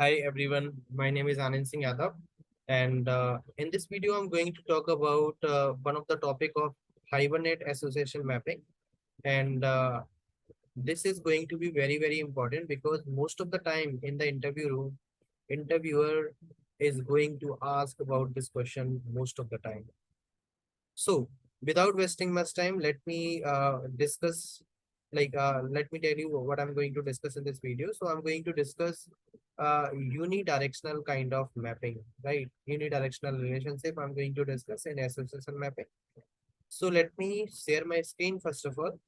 Hi everyone, my name is Anand Singh Yadav, and in this video, I'm going to talk about one of the topic of Hibernate association mapping, and this is going to be very important because most of the time in the interview room, interviewer is going to ask about this question most of the time. So, without wasting much time, let me discuss, let me tell you what I'm going to discuss in this video. So, I'm going to discuss unidirectional kind of mapping, right? Unidirectional relationship I'm going to discuss in association mapping. So, let me share my screen first of all,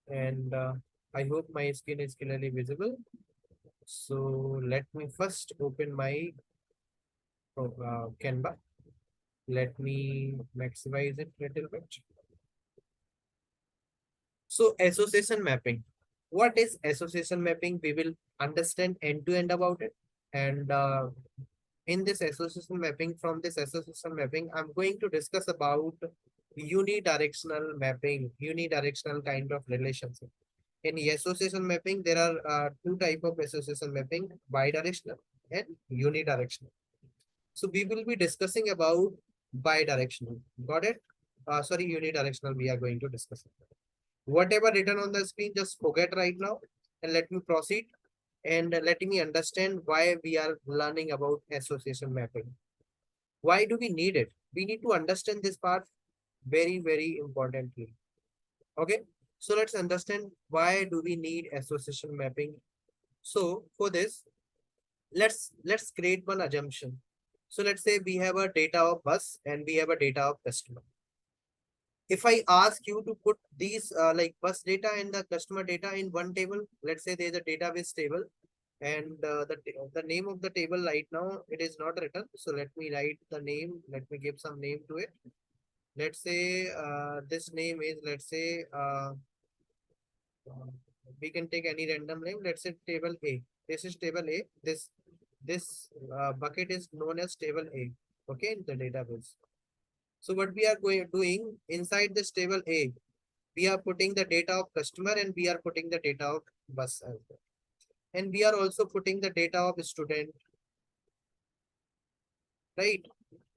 and I hope my screen is clearly visible. So, let me first open my Canva. Let me maximize it a little bit. So association mapping. What is association mapping? We will understand end to end about it. And in this association mapping, from this association mapping, I'm going to discuss about unidirectional mapping, unidirectional kind of relationship. In association mapping, there are two type of association mapping, bidirectional and unidirectional. So we will be discussing about bidirectional. Got it? Sorry, unidirectional we are going to discuss. Whatever written on the screen, just forget right now and let me proceed and let me understand why we are learning about association mapping. Why do we need it? We need to understand this part very importantly. Okay. So let's understand why do we need association mapping. So for this, let's create one assumption. So let's say we have a data of bus and we have a data of customer. If I ask you to put these like bus data and the customer data in one table, let's say there's a database table and the name of the table right now, it is not written. So let me write the name. Let me give some name to it. Let's say this name is, let's say, we can take any random name. Let's say table A. This is table A. This bucket is known as table A. Okay, in the database. So what we are doing inside this table A, we are putting the data of customer and we are putting the data of bus as well. And we are also putting the data of student, right?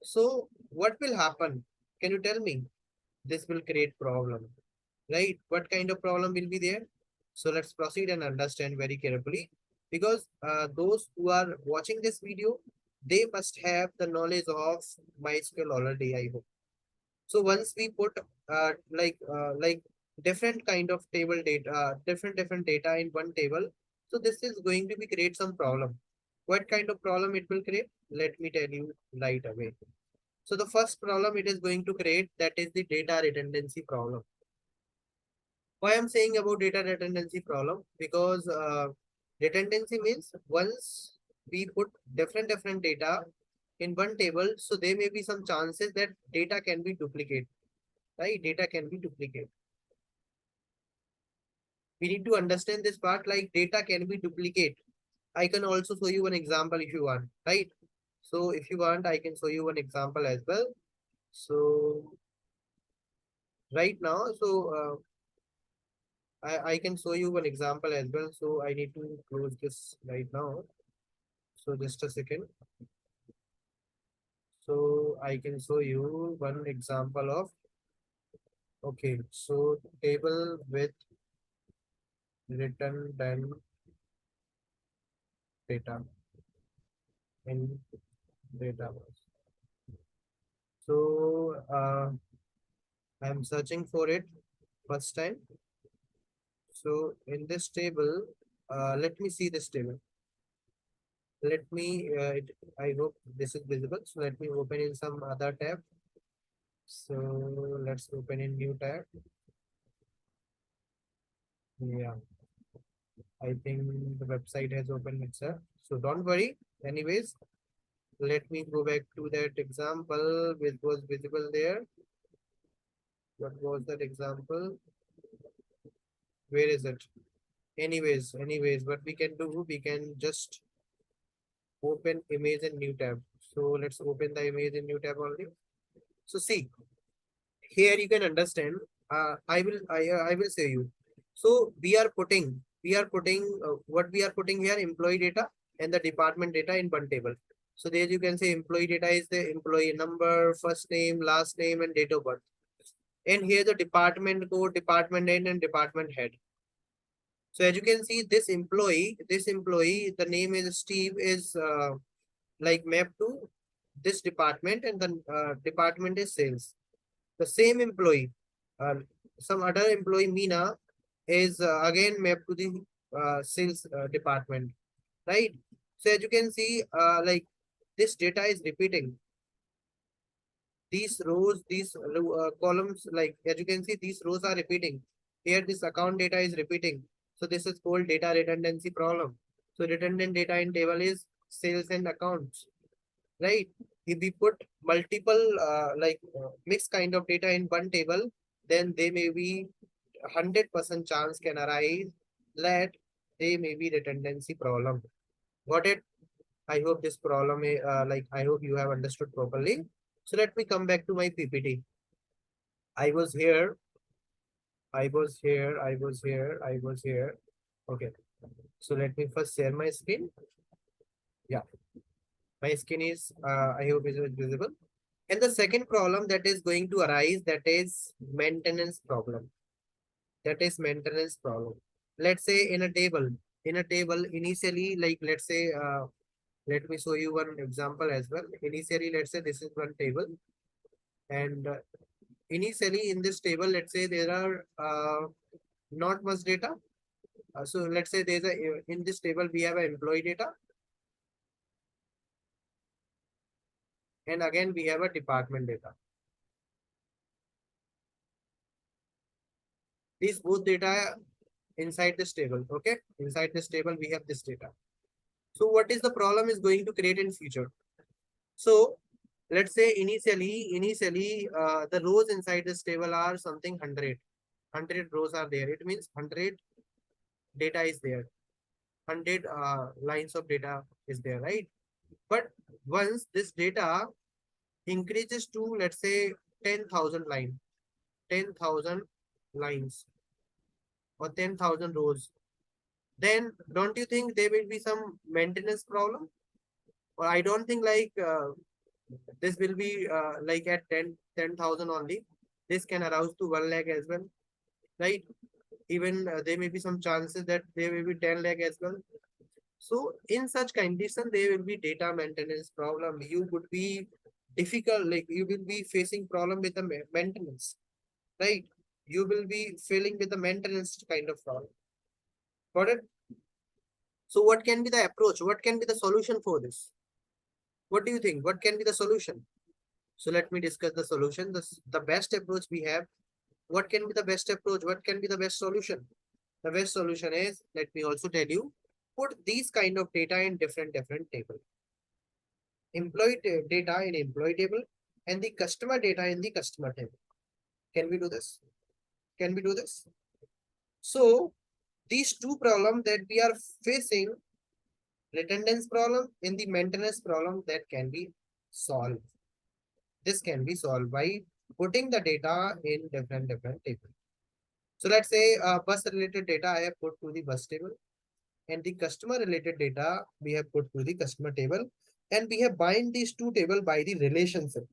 So what will happen? Can you tell me? This will create problem, right? What kind of problem will be there? So let's proceed and understand very carefully because those who are watching this video, they must have the knowledge of MySQL already, I hope. So once we put like different kind of table data, different data in one table, so this is going to be create some problem. What kind of problem it will create? Let me tell you right away. So the first problem it is going to create, that is the data redundancy problem. Why I'm saying about data redundancy problem? Because redundancy means once we put different data in one table, so there may be some chances that data can be duplicated, right? Data can be duplicated. We need to understand this part, like data can be duplicated. I can also show you one example if you want, right? So if you want, I can show you one example as well. So right now, I can show you one example as well. So I need to close this right now. So just a second. So I can show you one example of, okay, so table with redundant data in database. So I'm searching for it first time. So in this table, let me see this table. Let me, I hope this is visible. So let me open in some other tab. So let's open in new tab. Yeah, I think the website has opened itself. So don't worry. Anyways, let me go back to that example which was visible there. What was that example? Where is it? Anyways, what we can do, we can just open image in new tab. So let's open the image in new tab only. So see, here you can understand. I will say you. So we are putting what we are putting here, employee data. and the department data in one table. So there you can say employee data is the employee number, first name, last name, and date of birth. And here the department code, department name, and department head. So as you can see, this employee, the name is Steve, is like mapped to this department, and the department is sales. The same employee, uh, some other employee, Meena, is again mapped to the sales department, right? So as you can see, like this data is repeating. These rows, these columns, like as you can see, these rows are repeating. Here, this account data is repeating. So this is called data redundancy problem. So redundant data in table is sales and accounts, right? If we put multiple mixed kind of data in one table, then they may be 100% chance can arise that they may be redundancy problem. Got it? I hope this problem, I hope you have understood properly. So let me come back to my PPT. I was here, I was here, I was here, I was here. Okay. So let me first share my screen. Yeah, my screen is, I hope is visible. And the second problem that is going to arise, that is maintenance problem. That is maintenance problem. Let's say in a table initially, like let's say, let me show you one example as well. Initially, let's say this is one table, and initially in this table, let's say there are not much data. So let's say there's a in this table we have an employee data, and again we have a department data. These both data inside this table. Okay, inside this table we have this data. So what is the problem is going to create in future? So let's say initially the rows inside this table are something 100 rows are there. It means 100 data is there. 100 lines of data is there, right? But once this data increases to, let's say, 10,000 line, 10,000 lines or 10,000 rows, then don't you think there will be some maintenance problem? Or I don't think this will be like at 10,000 only. This can arouse to 1 lakh as well, right? Even there may be some chances that there will be 10 lakh as well. So in such condition, there will be data maintenance problem. You would be difficult, like you will be facing problem with the maintenance, right? You will be feeling with the maintenance kind of problem. Got it? So what can be the approach? What can be the solution for this? What do you think? What can be the solution? So let me discuss the solution. The best approach we have. What can be the best approach? What can be the best solution? The best solution is, let me also tell you, put these kind of data in different table. Employee data in employee table and the customer data in the customer table. Can we do this? Can we do this? So these two problems that we are facing, redundance problem and the maintenance problem, that can be solved. This can be solved by putting the data in different table. So let's say bus related data I have put to the bus table, and the customer related data we have put to the customer table, and we have bind these two table by the relationship.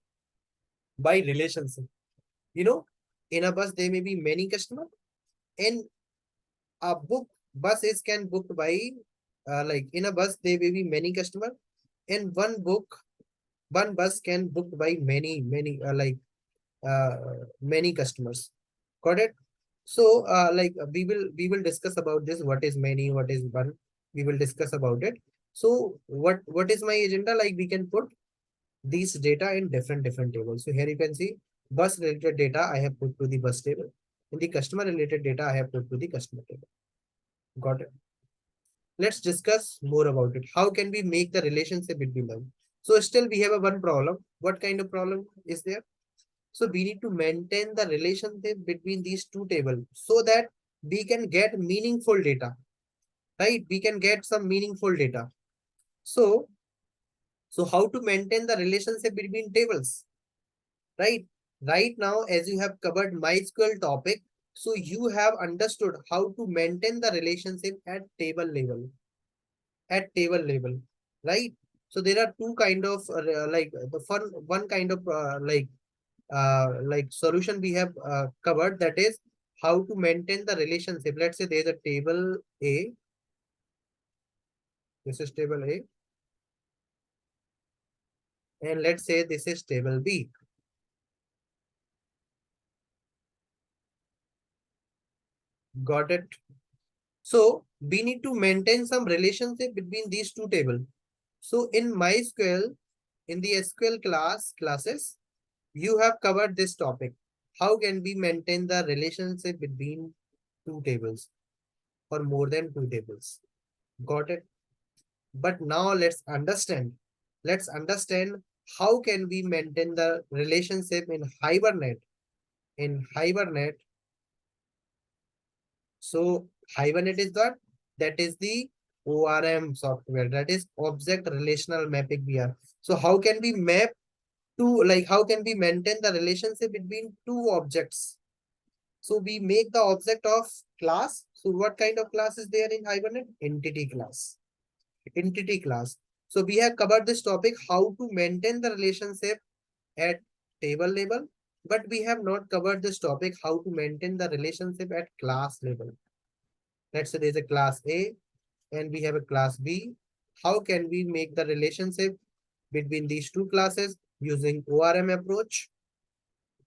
By relationship, you know, in a bus there may be many customer, and a book bus is can booked by like in a bus there may be many customer, and one bus can booked by many uh, many customers. Got it? So we will discuss about this. What is many? What is one? We will discuss about it. So what is my agenda? Like we can put these data in different tables. So here you can see bus related data I have put to the bus table. In the customer related data I have put to the customer table. Got it? Let's discuss more about it. How can we make the relationship between them? So still we have a one problem. What kind of problem is there? So we need to maintain the relationship between these two tables so that we can get meaningful data, right? We can get some meaningful data. So, so how to maintain the relationship between tables, right? Right now, as you have covered MySQL topic, so you have understood how to maintain the relationship at table level. at table level, right? So there are two kind of the one kind of solution we have covered, that is how to maintain the relationship. Let's say there's a table A, this is table A, and let's say this is table B. Got it? So we need to maintain some relationship between these two tables. So in MySQL, in the SQL classes, you have covered this topic. How can we maintain the relationship between two tables or more than two tables? Got it? But now let's understand. Let's understand how can we maintain the relationship in Hibernate. In Hibernate, so Hibernate is what? That is the ORM software. That is object relational mapping VR. So how can we map to, like, how can we maintain the relationship between two objects? So we make the object of class. So what kind of class is there in Hibernate? Entity class. Entity class. So we have covered this topic, how to maintain the relationship at table level, but we have not covered this topic, how to maintain the relationship at class level. Let's say there's a class A and we have a class B. How can we make the relationship between these two classes using ORM approach?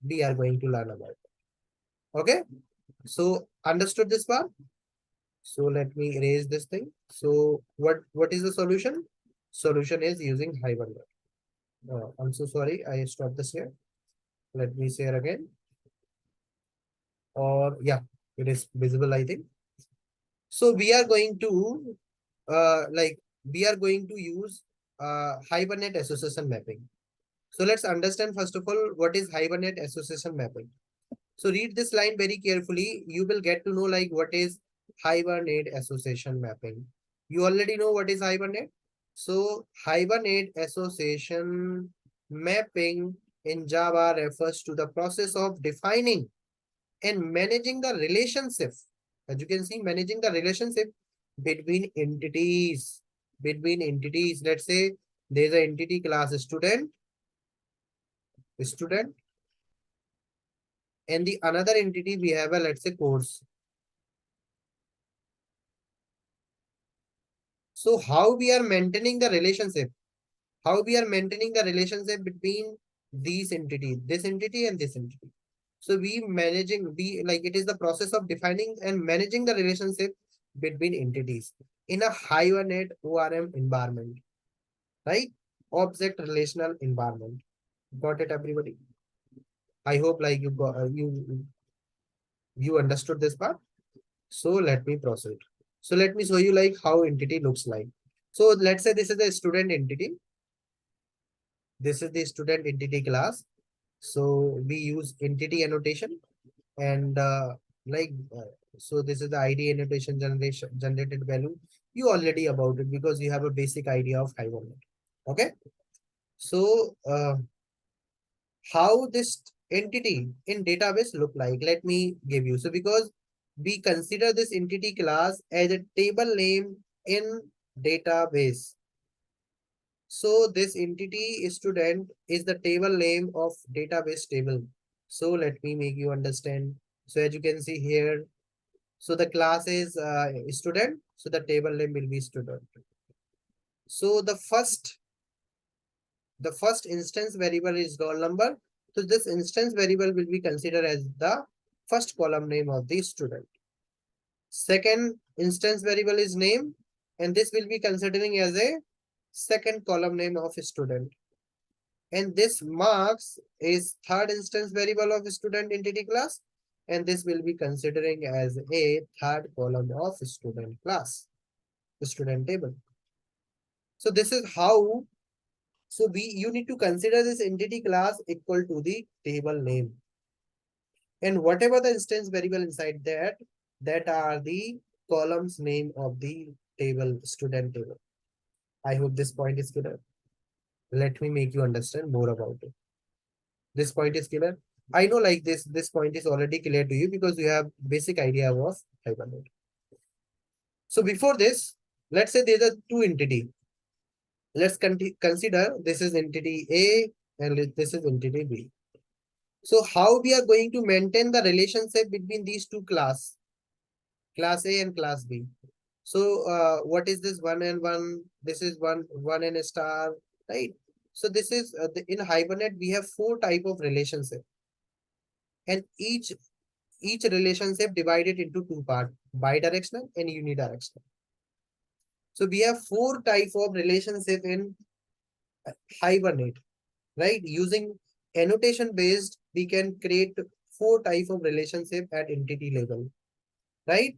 We are going to learn about it. Okay. So understood this part? So let me erase this thing. So what is the solution? Solution is using Hibernate. I'm so sorry, I stopped this here. Let me share again. Or yeah, it is visible, I think. So we are going to we are going to use Hibernate association mapping. So let's understand first of all what is Hibernate association mapping. So read this line very carefully. You will get to know like what is Hibernate association mapping. You already know what is Hibernate. So Hibernate association mapping in Java refers to the process of defining and managing the relationship. As you can see, managing the relationship between entities. Between entities. Let's say there's an entity class student, and the another entity we have a, let's say, course. So how we are maintaining the relationship? How we are maintaining the relationship between these entities, this entity and this entity? So we like it is the process of defining and managing the relationship between entities in a Hibernate ORM environment, right? Object relational environment. Got it, everybody? I hope like you got you understood this part. So let me proceed. So let me show you like how entity looks like. So let's say this is the student entity. This is the student entity class. So we use entity annotation and so this is the ID annotation generation generated value. You already about it because you have a basic idea of Hibernate. Okay. So how this entity in database look like? Let me give you. So because we consider this entity class as a table name in database. So this entity student is the table name of database table. So let me make you understand. So as you can see here, so the class is student. So the table name will be student. So the first instance variable is roll number. So this instance variable will be considered as the first column name of the student. Second instance variable is name, and this will be considering as a second column name of a student. And this marks is third instance variable of student entity class, and this will be considering as a third column of student class, student table. So this is how. So you need to consider this entity class equal to the table name. And whatever the instance variable inside that are the columns name of the table, student table. I hope this point is clear. Let me make you understand more about it. This point is clear. I know like this point is already clear to you because you have basic idea of Hibernate. So before this, Let's say there's a two entity. Let's consider this is entity A and this is entity B. So how we are going to maintain the relationship between these two class A and class B? So what is this one and one? This is one and a star, right? So this is in Hibernate we have four type of relationship, and each relationship divided into two part: bidirectional and unidirectional. So we have four type of relationship in Hibernate, right? Using annotation based, we can create four type of relationship at entity level, right?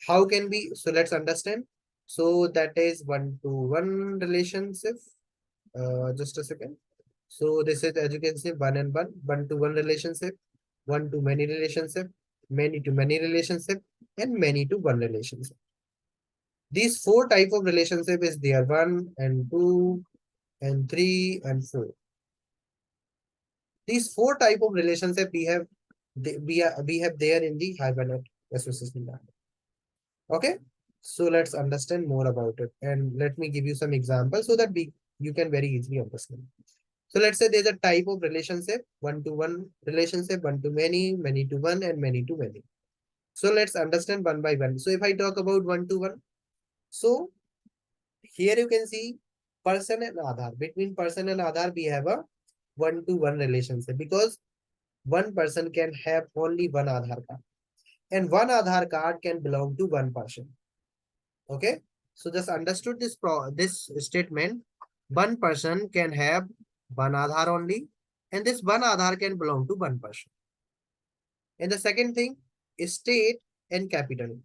How can we? So let's understand. So that is one-to-one relationship. Just a second. So this is, as you can see, one-to-one relationship, one-to-many relationship, many-to-many relationship, and many-to-one relationship. These four type of relationship is there: one and two and three and four. These four type of relationship we have, we have there in the Hibernate association map. Okay, so let's understand more about it, and let me give you some examples so that we you can very easily understand. So let's say there's a type of relationship, one-to-one relationship, one-to-many, many-to-one, and many-to-many. So let's understand one by one. So if I talk about one-to-one, so here you can see person and Aadhaar. Between person and Aadhaar, we have a one-to-one relationship because one person can have only one Aadhaar card, and one Aadhaar card can belong to one person. Okay, so just understood this statement. One person can have one Aadhaar only, and this one Aadhaar can belong to one person. And the second thing is state and capital.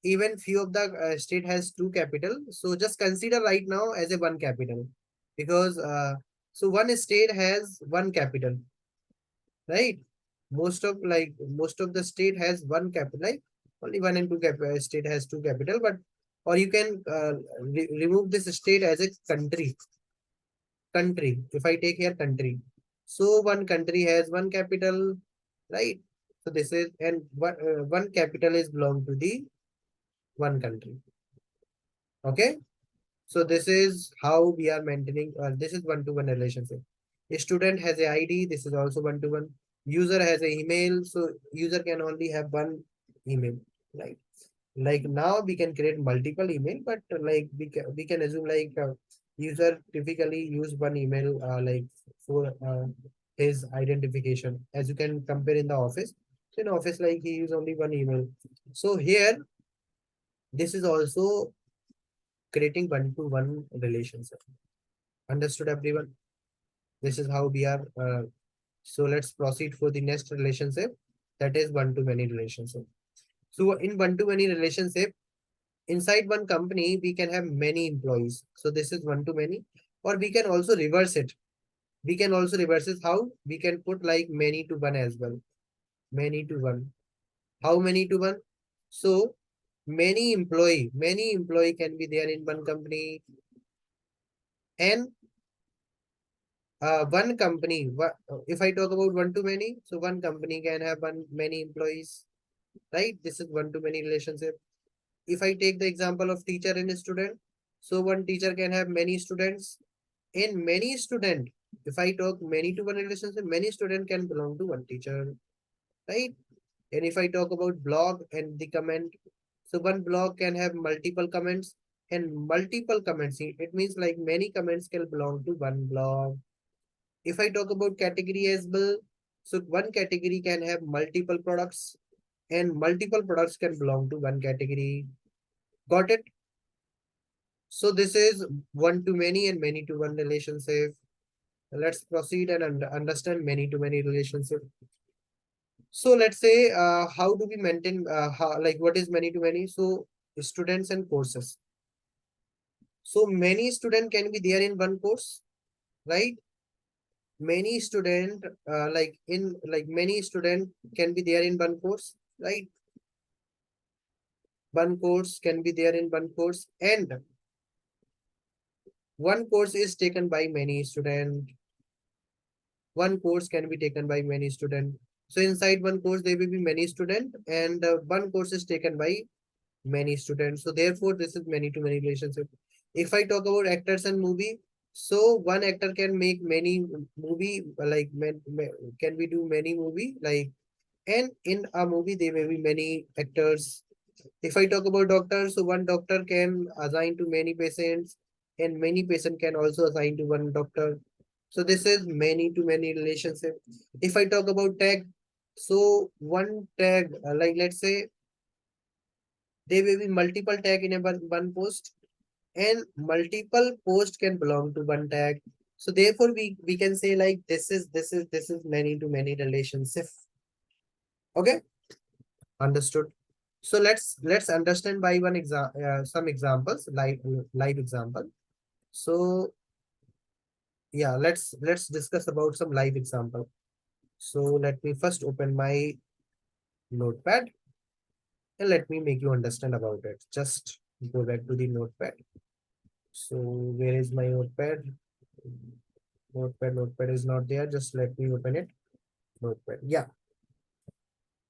Even few of the state has two capital. So just consider right now as a one capital, because so one state has one capital, right? Most of the state has one capital, like only one and two state has two capital, but or you can remove this state as a country. If I take here country, so one country has one capital, right? So this is, and one capital is belong to the one country. Okay, so this is how we are maintaining. This is one-to-one relationship. A student has a ID. This is also one-to-one. User has a email, so user can only have one email, right? Like now we can create multiple email, but like we can assume like user typically use one email like for his identification, as you can compare in the office. So in office, like he use only one email. So here this is also creating one-to-one relationship. Understood, everyone? This is how we are. So let's proceed for the next relationship, that is one-to-many relationship. So in one-to-many relationship, inside one company, we can have many employees. So this is one-to-many, or we can also reverse it. We can also reverse it. How? We can put like many to one as well. Many to one. How many to one? So many employee can be there in one company, and one company. If I talk about one to many, so one company can have many employees, right? This is one to many relationship. If I take the example of teacher and a student, so one teacher can have many students. In many student, if I talk many to one relationship, many student can belong to one teacher, right? And if I talk about blog and the comment, so one blog can have multiple comments, and multiple comments. It means like many comments can belong to one blog. If I talk about category as well, so one category can have multiple products, and multiple products can belong to one category. Got it? So this is one to many and many to one relationship. Let's proceed and understand many to many relationship. So let's say how do we maintain like what is many to many? So students and courses. So many student can be there in one course, right? Many student like many student can be there in one course, right? One course can be there in one course, and one course is taken by many student. One course can be taken by many student. So inside one course there will be many student, and one course is taken by many students. So therefore, this is many to many relationship. If I talk about actors and movie, so one actor can make many movie, like can we do many movie, like, and in a movie there may be many actors. If I talk about doctors, so one doctor can assign to many patients, and many patient can also assign to one doctor. So this is many to many relationship. If I talk about tag, so one tag, like let's say there will be multiple tag in a one post, and multiple post can belong to one tag. So therefore we can say like this is many to many relationship. Okay, understood. So let's understand by some examples, live example. So yeah, let's discuss about some live example. So let me first open my notepad and let me make you understand about it. Just go back to the notepad. So where is my notepad? Notepad is not there. Just let me open it. Notepad. Yeah.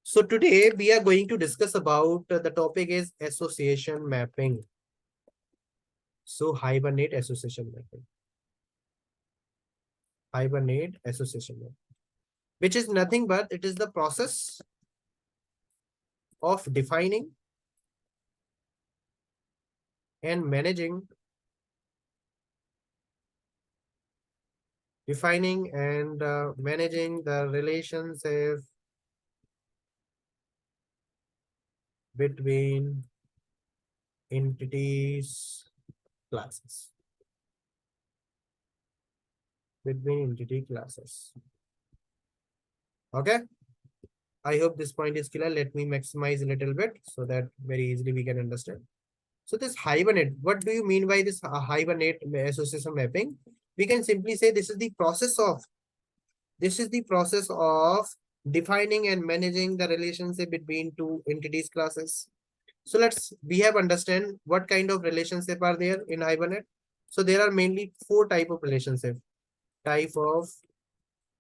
So today we are going to discuss about the topic is association mapping. So Hibernate association mapping. Hibernate association mapping, which is nothing but it is the process of and managing, defining and managing the relationship between entities classes. Between entity classes. Okay. I hope this point is clear. Let me maximize a little bit so that very easily we can understand. So this Hibernate, what do you mean by this Hibernate association mapping? We can simply say this is the process of defining and managing the relationship between two entities classes. So we have understand what kind of relationship are there in Hibernate. So there are mainly type of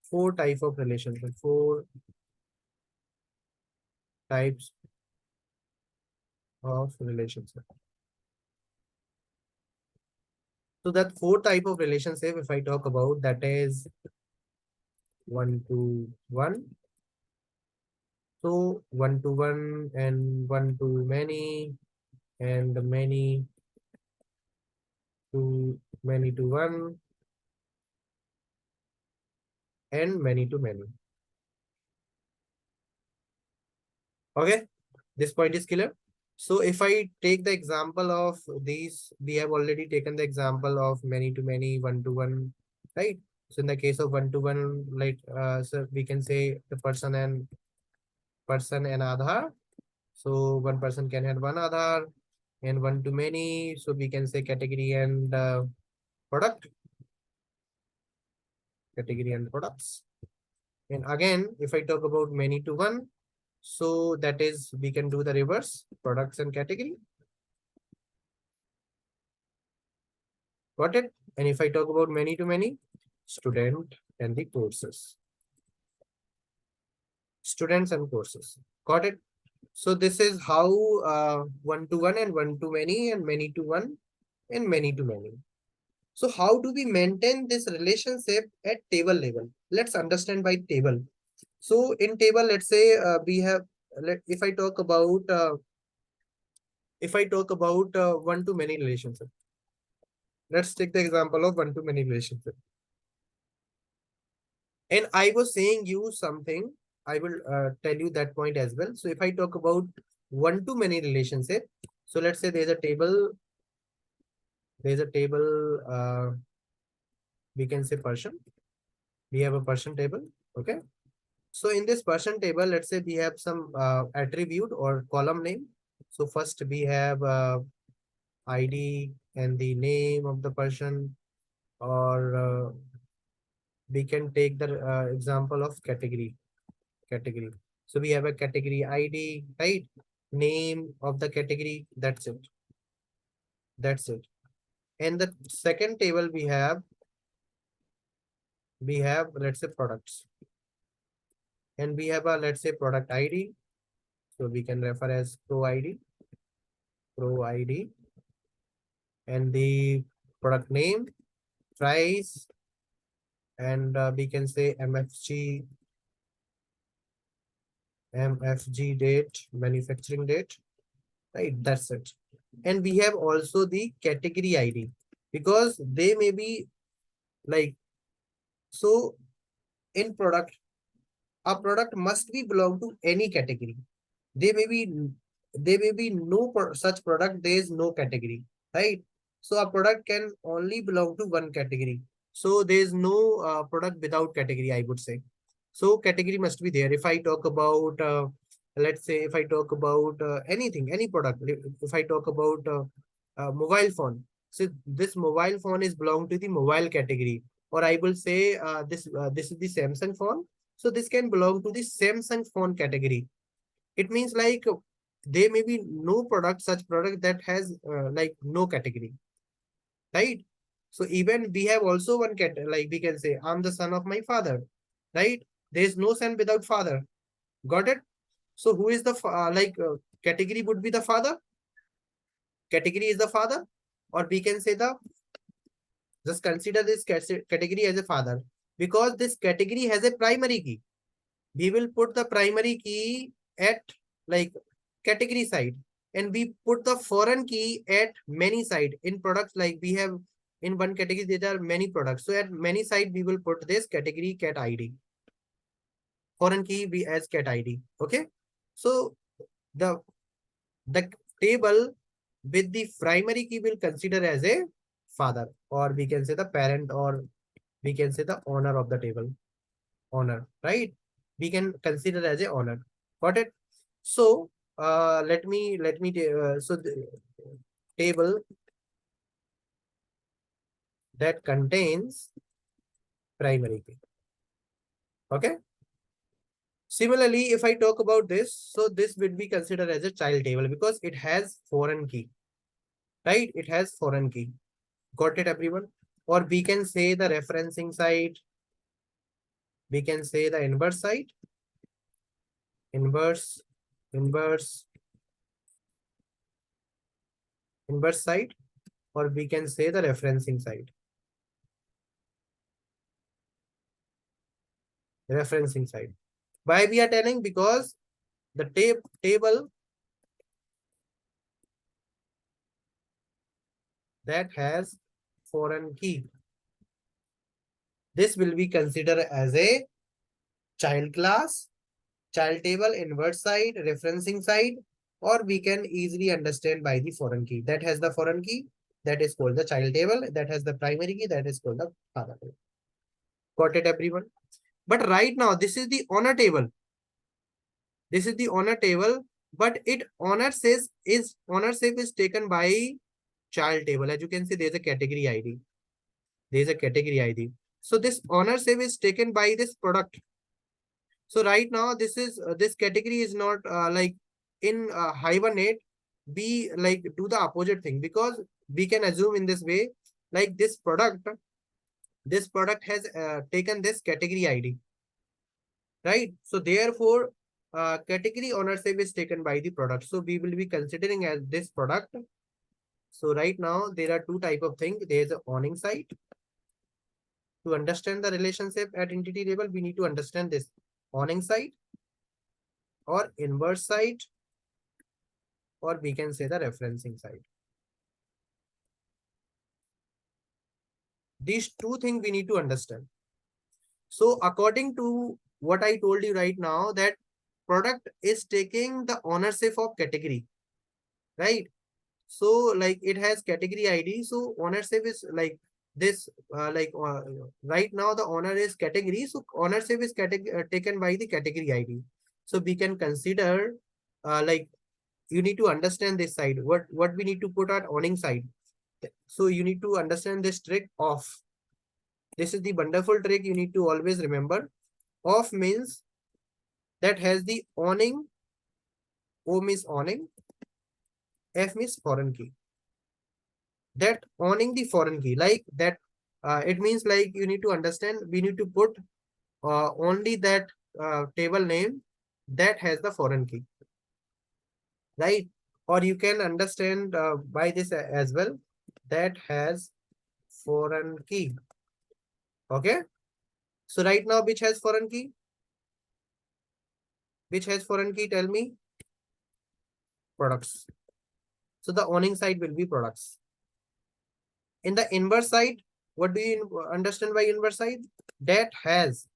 four type of relationship, four types of relationship. So that four type of relationship, if I talk about, that is one to one. So one to one and one to many and many to one and many to many. Okay, this point is clear. So if I take the example of these, we have already taken the example of many to many, one to one, right? So in the case of one to one, like so we can say the person and Aadhaar. So one person can have one Aadhaar, and one to many. So we can say category and product, category and products. And again, if I talk about many to one, so that is we can do the reverse, products and category. Got it? And if I talk about many to many, student and the courses. Students and courses. Got it? So this is how one to one and one to many and many to one and many to many. So how do we maintain this relationship at table level? Let's understand by table. So in table, let's say we have, if I talk about one to many relationship, let's take the example of one to many relationship. And I was saying you something, I will tell you that point as well. So if I talk about one to many relationship, so let's say there's a table, we can say person. We have a person table. Okay. So in this person table, let's say we have some attribute or column name. So first we have ID and the name of the person, or we can take the example of category. So we have a category ID, right? Name of the category. That's it. That's it. And the second table we have let's say products, and we have a let's say product ID. So we can refer as pro ID. Pro ID, and the product name, price, and we can say MFG date, manufacturing date, right? That's it. And we have also the category ID, because they may be like, so in product, a product must be belong to any category. There may be no such product, there is no category, right? So a product can only belong to one category. So there is no product without category, I would say. So category must be there. If I talk about let's say, if I talk about anything, any product, if I talk about mobile phone, so this mobile phone is belong to the mobile category. Or I will say this is the Samsung phone, so this can belong to the Samsung phone category. It means like there may be no product, such product that has like no category, right? So even we have also one cat, like we can say, I'm the son of my father, right? There is no son without father. Got it? So who is the category would be the father. Category is the father, or we can say the, just consider this category as a father, because this category has a primary key. We will put the primary key at like category side, and we put the foreign key at many side. In products, like we have in one category there are many products, so at many side we will put this category cat ID, foreign key we as cat ID. Okay, so the the table with the primary key will consider as a father, or we can say the parent, or we can say the owner of the table, owner, right? We can consider as a owner. Got it? So so the table that contains primary key. Okay. Similarly, if I talk about this, so this would be considered as a child table because it has foreign key, right? It has foreign key. Got it, everyone? Or we can say the referencing side. We can say the inverse side, inverse, inverse, inverse side, or we can say the referencing side, referencing side. Why we are telling? Because the table that has foreign key, this will be considered as a child class, child table, invert side, referencing side, or we can easily understand by the foreign key. That has the foreign key, that is called the child table. That has the primary key, that is called the father table. Got it, everyone? But right now, this is the honor table. This is the honor table, but it ownership is taken by child table. As you can see, there's a category ID. There's a category ID. So this ownership is taken by this product. So right now, this category is not like in Hibernate. We like do the opposite thing, because we can assume in this way, like this product has taken this category ID, right? So therefore, category ownership is taken by the product. So we will be considering as this product. So right now there are two type of things. There is a owning side. To understand the relationship at entity level, we need to understand this owning side, or inverse side, or we can say the referencing side. These two things we need to understand. So according to what I told you right now, that product is taking the ownership of category, right? So like it has category ID. So ownership is like this, right now the owner is category. So ownership is taken by the category ID. So we can consider like you need to understand this side. What we need to put at owning side. So you need to understand this trick of. This is the wonderful trick you need to always remember. Off means that has the owning. O means owning. F means foreign key. That owning the foreign key, like that, it means like you need to understand. We need to put only that table name that has the foreign key, right? or you can understand by this as well, that has foreign key. Okay. So right now, which has foreign key? Which has foreign key? Tell me. Products. So the owning side will be products. In the inverse side, what do you understand by inverse side? That has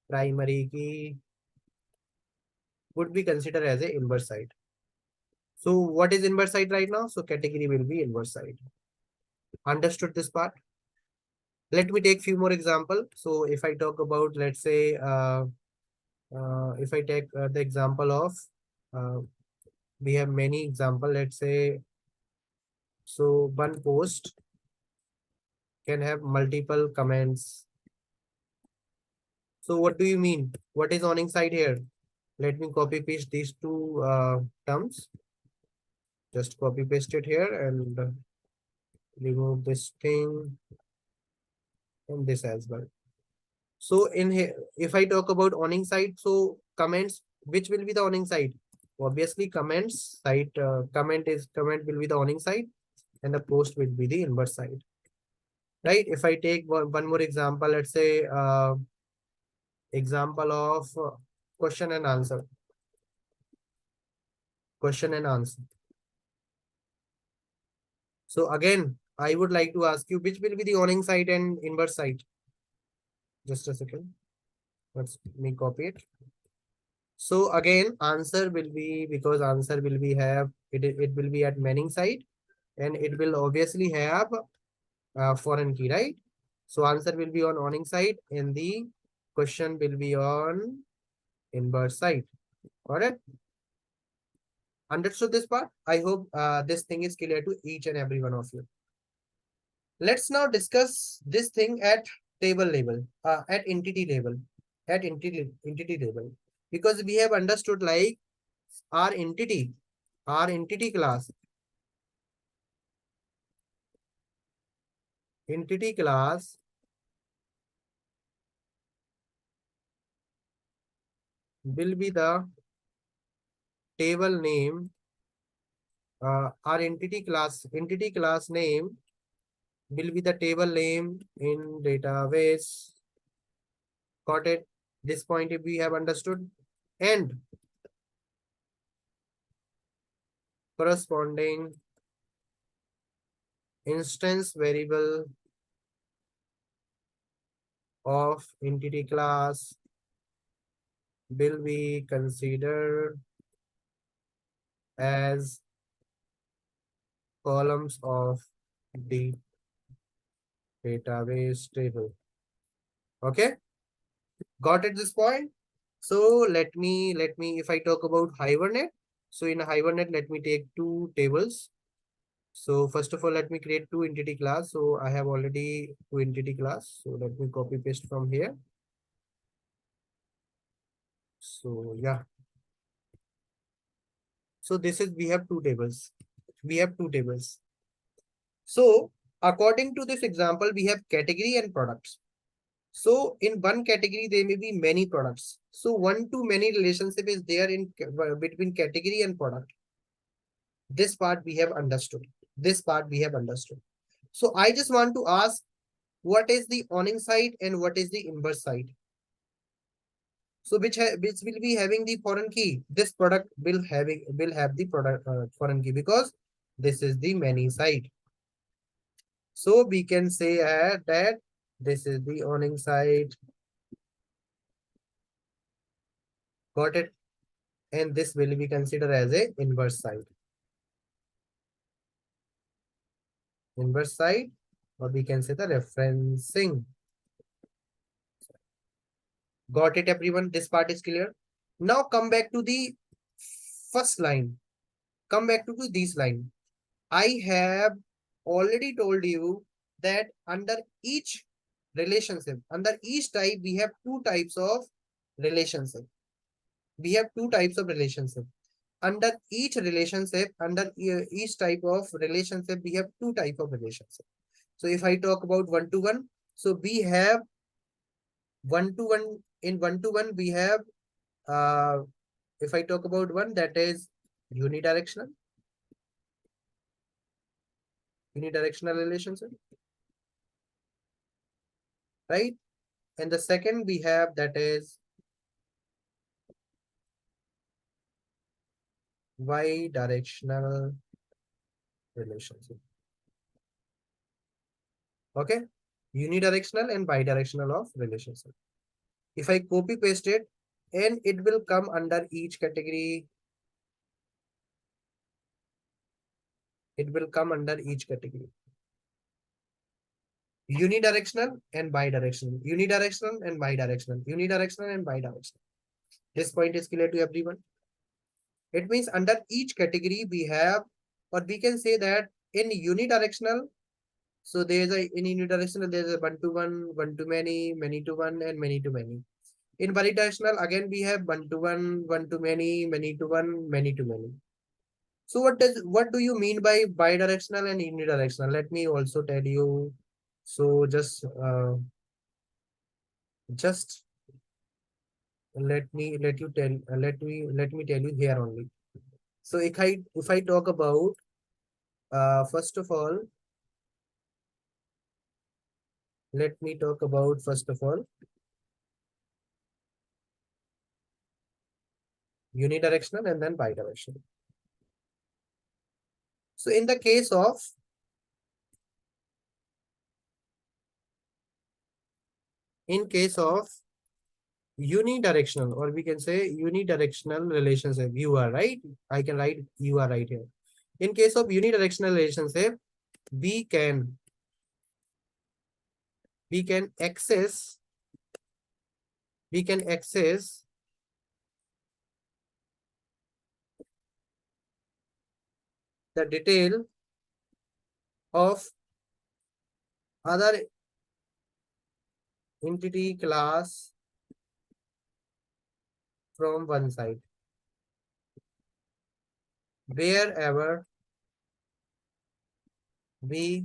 primary key would be considered as a inverse side. So what is inverse side right now? So category will be inverse side. Understood this part? Let me take few more example. So if I talk about, let's say, if I take the example of, uh, we have many example, let's say, so one post can have multiple comments. So what do you mean? What is awning side here? Let me copy paste these two terms. Just copy paste it here and remove this thing and this as well. So in here, if I talk about awning side, so comments, which will be the awning side? Obviously, comments side, comment will be the awning side, and the post will be the inverse side. Right? If I take one more example, let's say example of question and answer. Question and answer. So again, I would like to ask you, which will be the awning side and inverse side? Just a second. Let's me copy it. So again, answer will be, because answer will be have it will be at Manning side, and it will obviously have foreign key, right? So answer will be on awning side and the question will be on inverse side. Got it? Understood this part? I hope this thing is clear to each and every one of you. Let's now discuss this thing at table level, at entity level, at entity level, because we have understood like our entity, our entity class will be the table name. Our entity class name will be the table name in database. Got it? This point if we have understood, and corresponding instance variable of entity class will be considered as columns of the database table. Okay, got it this point? So let me if I talk about Hibernate, so in Hibernate, let me take two tables. So first of all, let me create two entity class. So I have already two entity class. So let me copy paste from here. So yeah. So this is, we have two tables. We have two tables. So according to this example, we have category and products. So in one category, there may be many products. So one to many relationship is there in between category and product. This part we have understood. This part we have understood. So I just want to ask, what is the awning side and what is the inverse side? So which will be having the foreign key? This product will have the product foreign key, because this is the many side. So we can say that this is the awning side. Got it? And this will be considered as a inverse side. Inverse side, or we can say the referencing. Got it, everyone? This part is clear. Now come back to the first line. Come back to this line. I have already told you that under each relationship, under each type, we have two types of relationship. We have two types of relationship. Under each relationship, under each type of relationship, we have two type of relationship. So if I talk about one-to-one, so we have one-to-one. In one-to-one, we have, if I talk about one, that is unidirectional. unidirectional relationship, right? And the second we have that is bidirectional relationship. Okay, unidirectional and bidirectional of relationship. If I copy paste it, and it will come under each category. It will come under each category. Unidirectional and bidirectional. Unidirectional and bidirectional. Unidirectional and bidirectional. This point is clear to everyone. It means under each category we have, or we can say that in unidirectional, so there is a in unidirectional there is a one-to-one, one-to-many, many-to-one, and many-to-many. In bidirectional, again we have one-to-one, one-to-many, many-to-one, many-to-many. So what do you mean by bidirectional and unidirectional? Let me also tell you. So just let me tell you here only. So if I talk about first of all, let me talk about first of all unidirectional and then bidirectional. So in case of unidirectional, or we can say unidirectional relationship, you are right. I can write you are right here. In case of unidirectional relationship, we can we can access we can access the detail of other entity class from one side wherever we,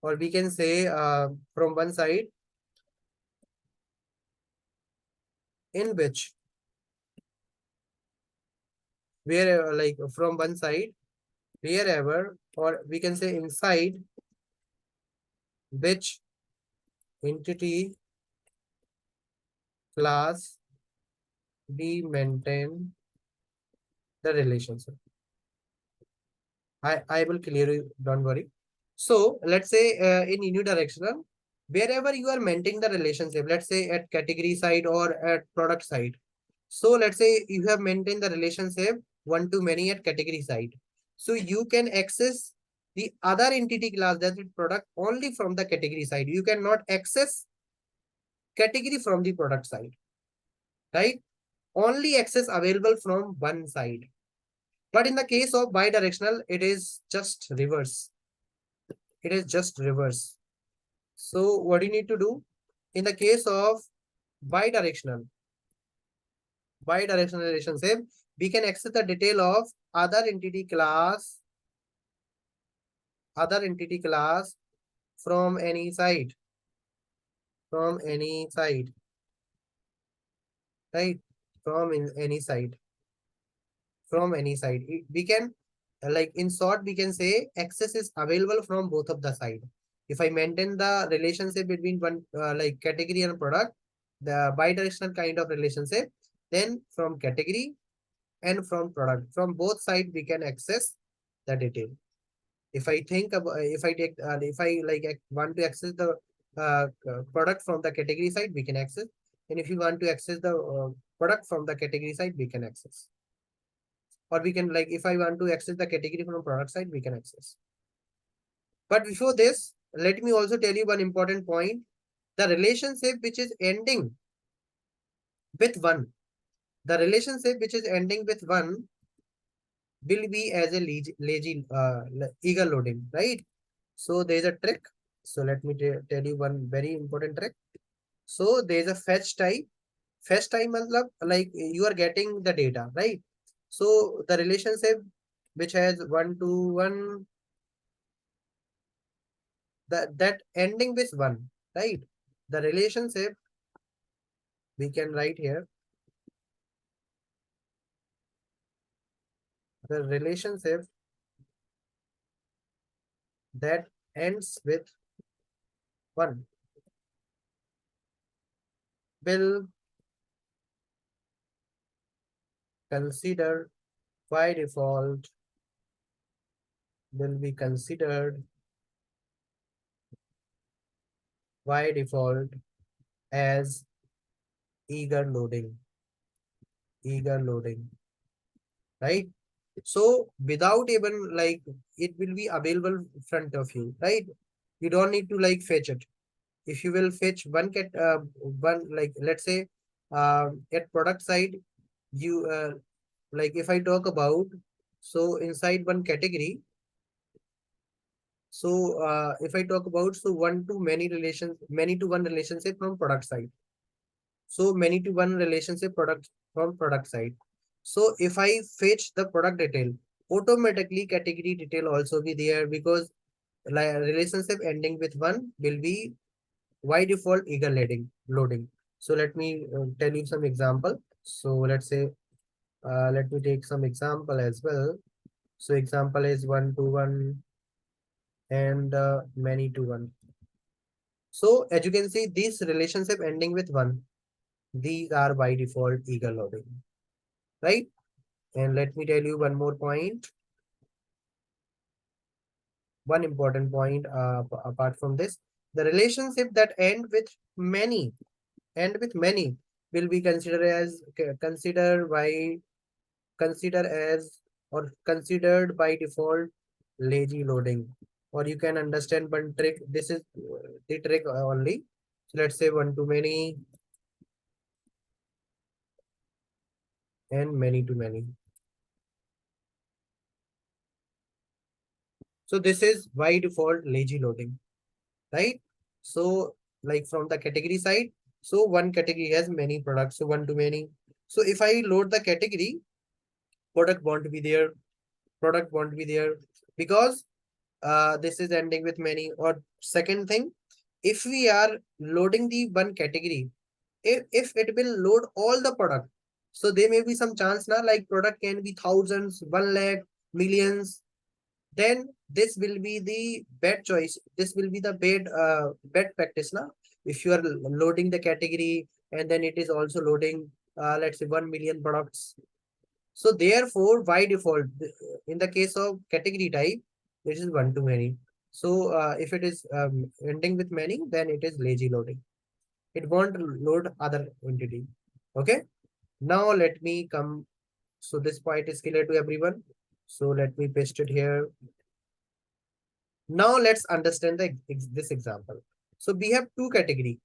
or we can say from one side in which, wherever, like from one side wherever, or we can say inside which entity class we maintain the relationship. I will clear you, don't worry. So let's say in unidirectional, wherever you are maintaining the relationship, let's say at category side or at product side. So let's say you have maintained the relationship one to many at category side. So you can access the other entity class, that is product, only from the category side. You cannot access category from the product side, right? Only access available from one side. But in the case of bidirectional, it is just reverse. It is just reverse. So what you need to do in the case of bidirectional, bidirectional relationship, we can access the detail of other entity class from any side, from any side, right? From any side, from any side. We can, like in short, we can say access is available from both of the side. If I maintain the relationship between one like category and product, the bidirectional kind of relationship, then from category and from product, from both sides we can access the detail. If I think about, if I like want to access the product from the category side, we can access. And if you want to access the product from the category side, we can access. Or we can, like, if I want to access the category from product side, we can access. But before this, let me also tell you one important point. The relationship which is ending with one, the relationship which is ending with one will be as a lazy eager loading, right? So there is a trick. So let me tell you one very important trick. So there is a fetch type. Fetch type matlab, like you are getting the data, right? So the relationship which has one to one, that ending with one, right? The relationship we can write here. The relationship that ends with 1 will consider by default will be considered by default as eager loading, eager loading, right? So without even like it will be available in front of you, right? You don't need to like fetch it. If you will fetch one, like let's say at product side, you like if I talk about, so inside one category, so if I talk about, so one to many relations, many to one relationship from product side. So many to one relationship product from product side. So if I fetch the product detail, automatically category detail also be there, because like relationship ending with one will be by default eager loading. So let me tell you some example. So let's say let me take some example as well. So example is one to one and many to one. So as you can see, this relationship ending with one, these are by default eager loading, right? And let me tell you one more point, one important point apart from this. The relationship that end with many will be considered as consider as or considered by default lazy loading. Or you can understand one trick. This is the trick only. So let's say one to many and many to many. So this is by default lazy loading, right? So like from the category side, so one category has many products, so one to many. So if I load the category, product won't be there, product won't be there, because this is ending with many. Or second thing, if we are loading the one category, if it will load all the product, so there may be some chance now, like product can be thousands, 1 lakh, millions, then this will be the bad choice. This will be the bad practice now. If you are loading the category and then it is also loading, let's say 1 million products. So therefore, by default, in the case of category type, this is one to many. So if it is ending with many, then it is lazy loading. It won't load other entity. Okay. Now let me come. So this point is clear to everyone. So let me paste it here. Now let's understand this example. So we have two category.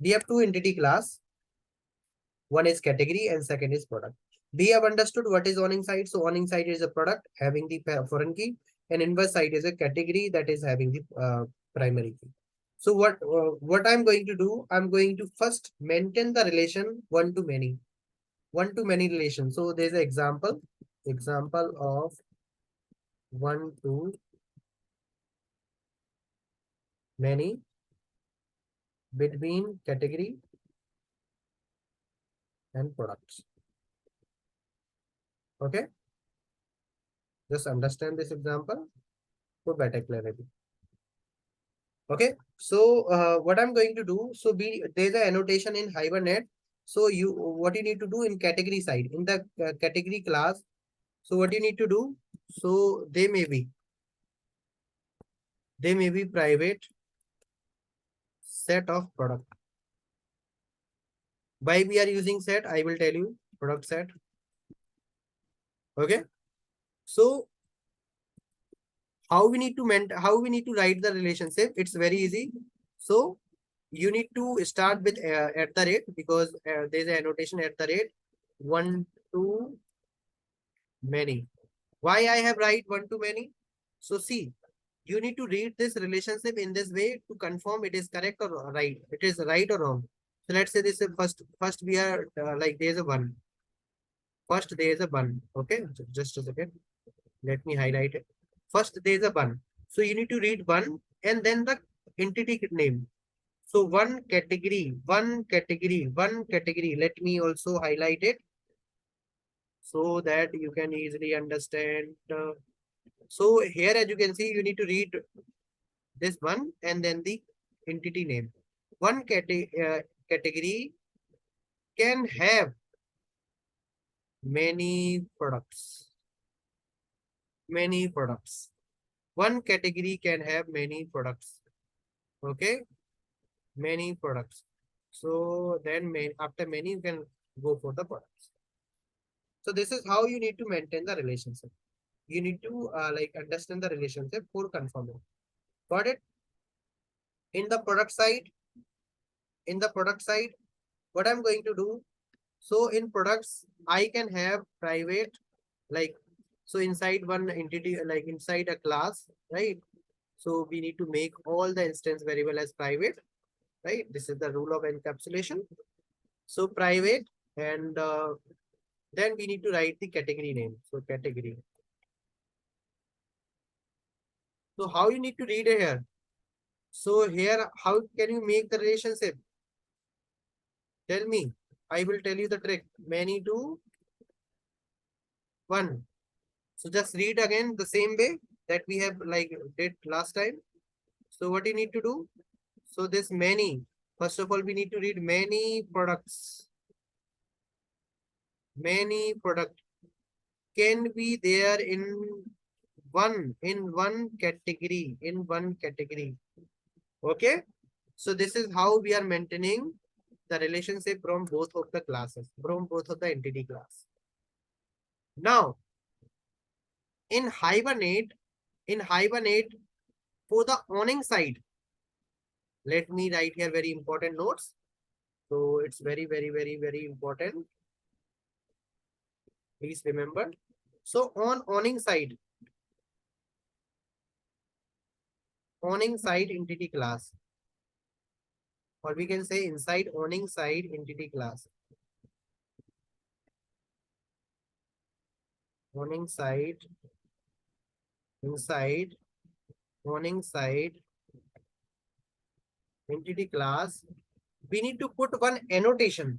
We have two entity class. One is category and second is product. We have understood what is awning side. So awning side is a product having the foreign key, and inverse side is a category that is having the primary key. So what I'm going to do, I'm going to first maintain the relation one to many relation. So there's an example of one to many between category and products. Okay, just understand this example for better clarity. Okay, so what I'm going to do, so there's an annotation in Hibernate. So what you need to do in category side, in the category class, so what you need to do, so they may be private set of product. Why we are using set, I will tell you, product set. Okay, so how we need to write the relationship, it's very easy. So you need to start with at the rate, because there's an annotation at the rate one to many. Why I have write one to many? So see, you need to read this relationship in this way to confirm it is correct or right. It is right or wrong. So let's say this is first we are like there's a one. First there is a one. Okay, just a second. Let me highlight it. First there is a one. So you need to read one and then the entity name. So one category, one category, one category. Let me also highlight it so that you can easily understand. So here, as you can see, you need to read this one and then the entity name. One category can have many products. Many products. One category can have many products. Okay, many products. So then after many, you can go for the products. So this is how you need to maintain the relationship. You need to like understand the relationship for confirming. Got it? In the product side, in the product side, what I'm going to do. So in products, I can have private, like, so inside one entity, like inside a class, right? So we need to make all the instance variable as private, right? This is the rule of encapsulation. So private, and then we need to write the category name. So category. So how you need to read here? So here, how can you make the relationship? Tell me. I will tell you the trick. Many to one. So just read again the same way that we have like did last time. So what you need to do? So this many. First of all, we need to read many products. Many product can be there in one category, in one category. Okay. So this is how we are maintaining the relationship from both of the classes, from both of the entity class. Now, in Hibernate, for the owning side, let me write here very important notes. So it's very, very, very, very important. Please remember. So on owning side entity class, or we can say inside owning side entity class. Owning side, inside owning side entity class, we need to put one annotation.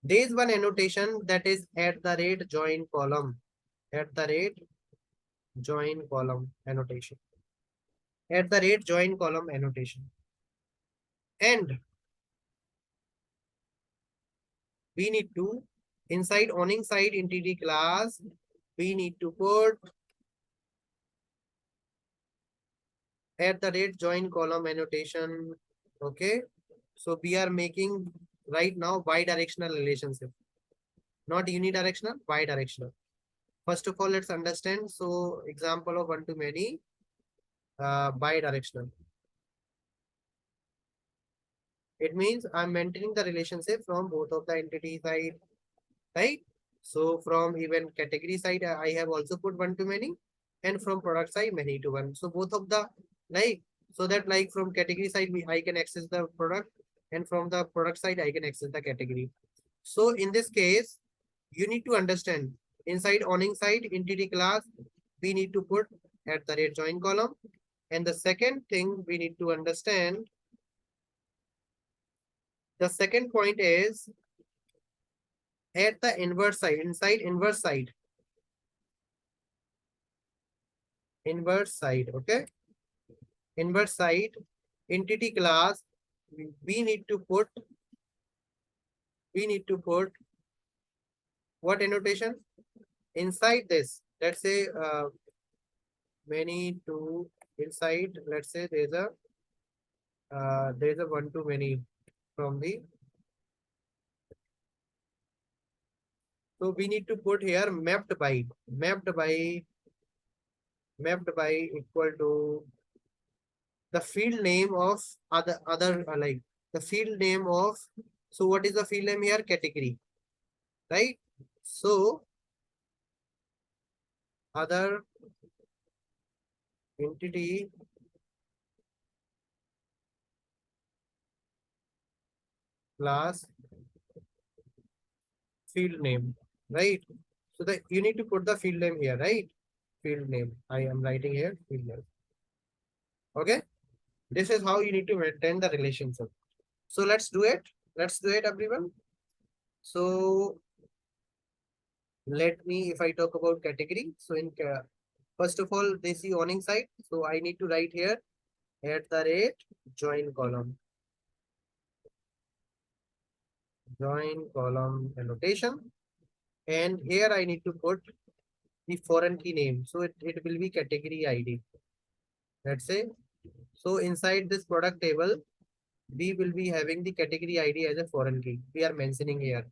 There is one annotation that is at the rate join column. At the rate join column annotation. At the rate join column annotation. And we need to, inside owning side entity class, we need to put at the rate join column annotation. Okay. So we are making right now bidirectional relationship, not unidirectional, bidirectional. First of all, let's understand. So example of one to many, bidirectional. It means I'm maintaining the relationship from both of the entity side, right? So from even category side, I have also put one to many, and from product side, many to one. So both of the, like, so that like from category side, I can access the product, and from the product side, I can access the category. So in this case, you need to understand inside owning side entity class, we need to put at the rate join column. And the second thing we need to understand, the second point is at the inverse side, inside inverse side, okay? Inverse side, entity class, we need to put, what annotation? Inside this, let's say many to inside, let's say there's a one to many from the, so we need to put here mapped by equal to the field name of other like the field name of, so what is the field name here? Category, right? So other entity class field name, right? So that you need to put the field name here, right? Field name, I am writing here field name. Okay, this is how you need to maintain the relationship. So let's do it. Let's do it, everyone. So let me, if I talk about category, so in first of all, they see owning side. So I need to write here join column. Join column annotation. And here I need to put the foreign key name. So it will be category ID. Let's say. So inside this product table, we will be having the category ID as a foreign key. We are mentioning here,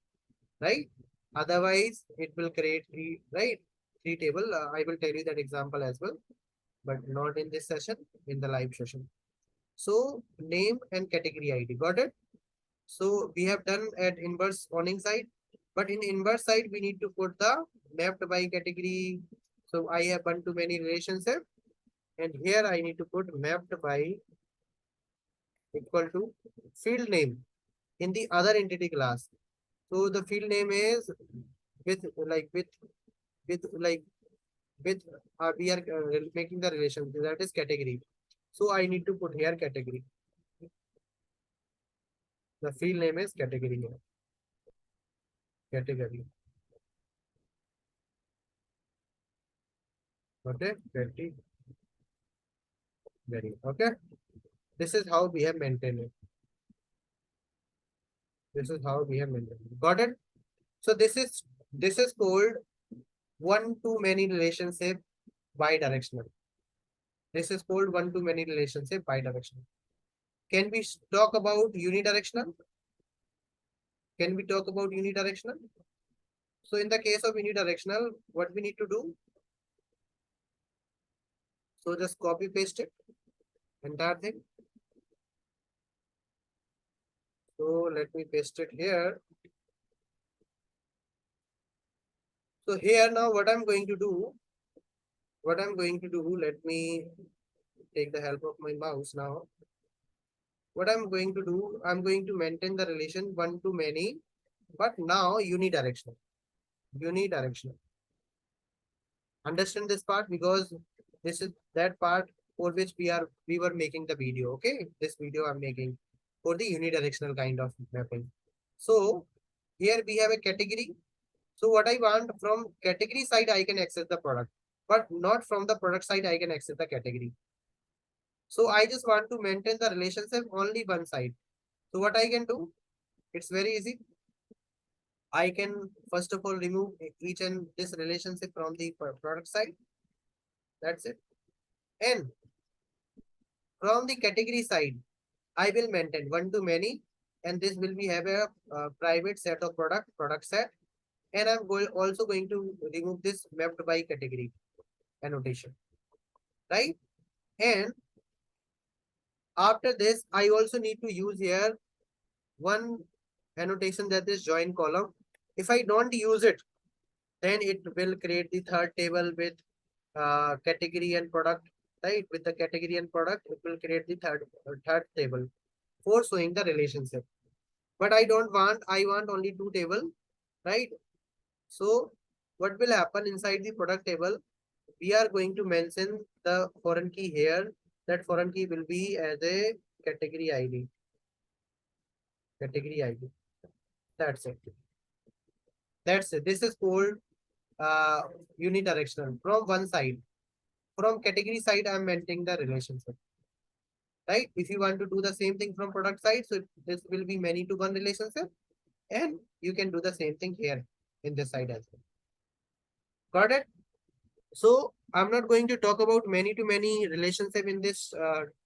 right? Otherwise, it will create three, right? Three table. I will tell you that example as well, but not in this session, in the live session. So name and category ID. Got it? So we have done at inverse owning side, but in inverse side, we need to put the mapped by category. So I have one to many relationship, and here I need to put mapped by equal to field name in the other entity class. So the field name is with like with like with we are making the relation that is category. So I need to put here category. The field name is category here. Category. Okay, category. Okay. This is how we have maintained it. This is how we have maintained it. Got it? So this is called one to many relationship bidirectional. This is called one to many relationship bidirectional. Can we talk about unidirectional? Can we talk about unidirectional? So in the case of unidirectional, what we need to do? So just copy paste it, entire thing. So let me paste it here. So here now what I'm going to do, let me take the help of my mouse now. What I'm going to do, I'm going to maintain the relation one to many, but now unidirectional. Unidirectional. Understand this part because this is that part for which we were making the video. Okay, this video I'm making for the unidirectional kind of mapping. So here we have a category. So what I want from category side, I can access the product, but not from the product side, I can access the category. So I just want to maintain the relationship only one side. So what I can do, it's very easy. I can first of all remove each and this relationship from the product side. That's it. And from the category side, I will maintain one to many, and this will be have a private set of product set, and I'm also going to remove this mapped by category annotation, right? And after this, I also need to use here one annotation that is join column. If I don't use it, then it will create the third table with category and product, right? With the category and product, it will create the third table for showing the relationship. But I don't want, I want only two table, right? So what will happen inside the product table? We are going to mention the foreign key here. That foreign key will be as a category ID. Category ID. That's it. That's it. This is called uh, unidirectional. From one side, from category side, I'm maintaining the relationship. Right? If you want to do the same thing from product side, so this will be many to one relationship, and you can do the same thing here in this side as well. Got it? So I'm not going to talk about many to many relationship in this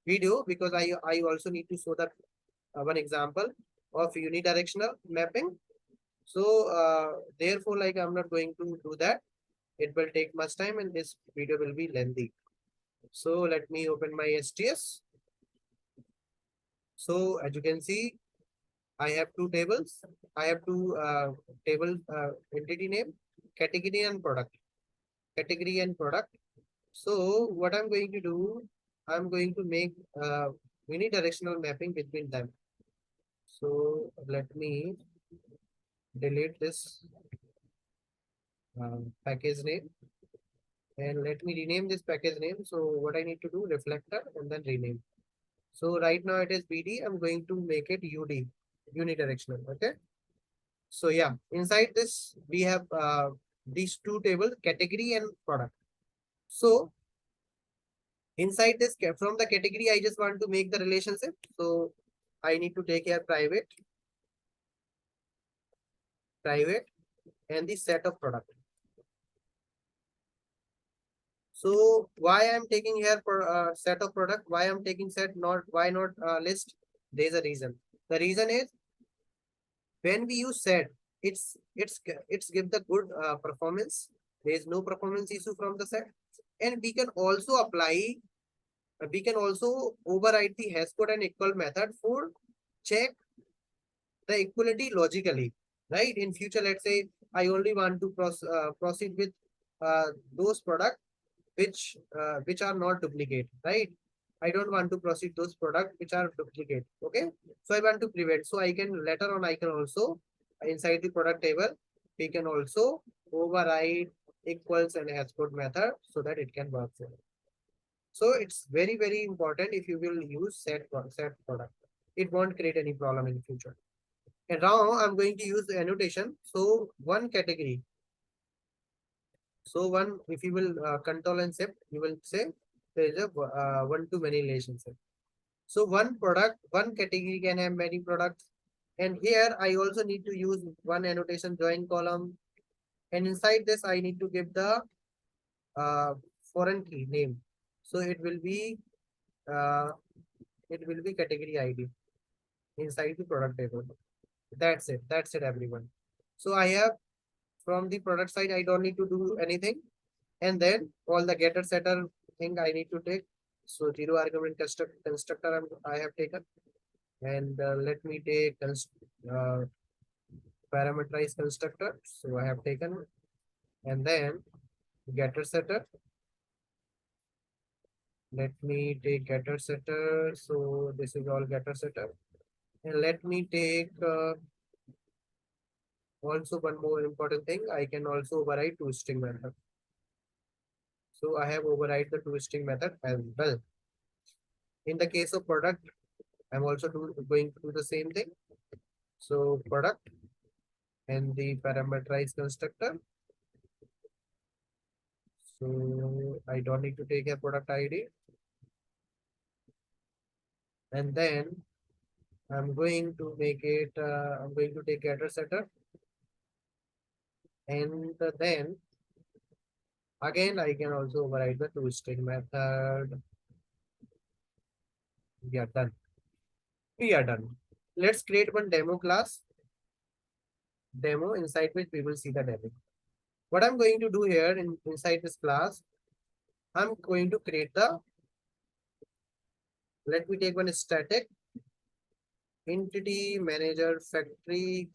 video because I also need to show that one example of unidirectional mapping. So therefore, like I'm not going to do that. It will take much time and this video will be lengthy. So let me open my STS. So as you can see, I have two tables. I have two table entity name, category and product. Category and product. So what I'm going to do, I'm going to make unidirectional mapping between them. So let me delete this package name and let me rename this package name. So what I need to do, reflector and then rename. So right now it is BD. I'm going to make it UD, unidirectional. Okay. So yeah, inside this we have these two tables, category and product. So Inside this, from the category, I just want to make the relationship. So I need to take here private, and the set of product. So why I'm taking here for set of product? Why I'm taking set? Not why not list? There's a reason. The reason is when we use set, it's give the good performance. There is no performance issue from the set, and we can also apply. We can also override the hash code and equal method for check the equality logically, right? In future, let's say I only want to proceed with those products which are not duplicate, right? I don't want to proceed those products which are duplicate. Okay, so I want to prevent. So I can later on I can also inside the product table we can also override equals and hash code method so that it can work for it. So it's very important if you will use set product. It won't create any problem in future. And now I'm going to use the annotation. So one category. So one, if you will control and shift, you will say there is a one-to-many relationship. So one product, one category can have many products. And here I also need to use one annotation join column. And inside this, I need to give the uh, foreign key name. So uh, it will be category ID inside the product table. That's it. That's it, everyone. So I have from the product side, I don't need to do anything. And then all the getter setter thing I need to take. So zero argument constructor I have taken. And let me take parameterized constructor. So I have taken. And then getter setter. Let me take getter setter. So this is all getter setter. And let me take also one more important thing. I can also override toString method. So I have override the toString method as well. In the case of product, I'm also going to do the same thing. So product and the parameterized constructor. So I don't need to take a product ID. And then I'm going to make it, I'm going to take getter setter. And then again, I can also override the toString method. We are done. We are done. Let's create one demo class. Demo inside which we will see the demo. What I'm going to do here inside this class, I'm going to create the, let me take one static entity manager factory.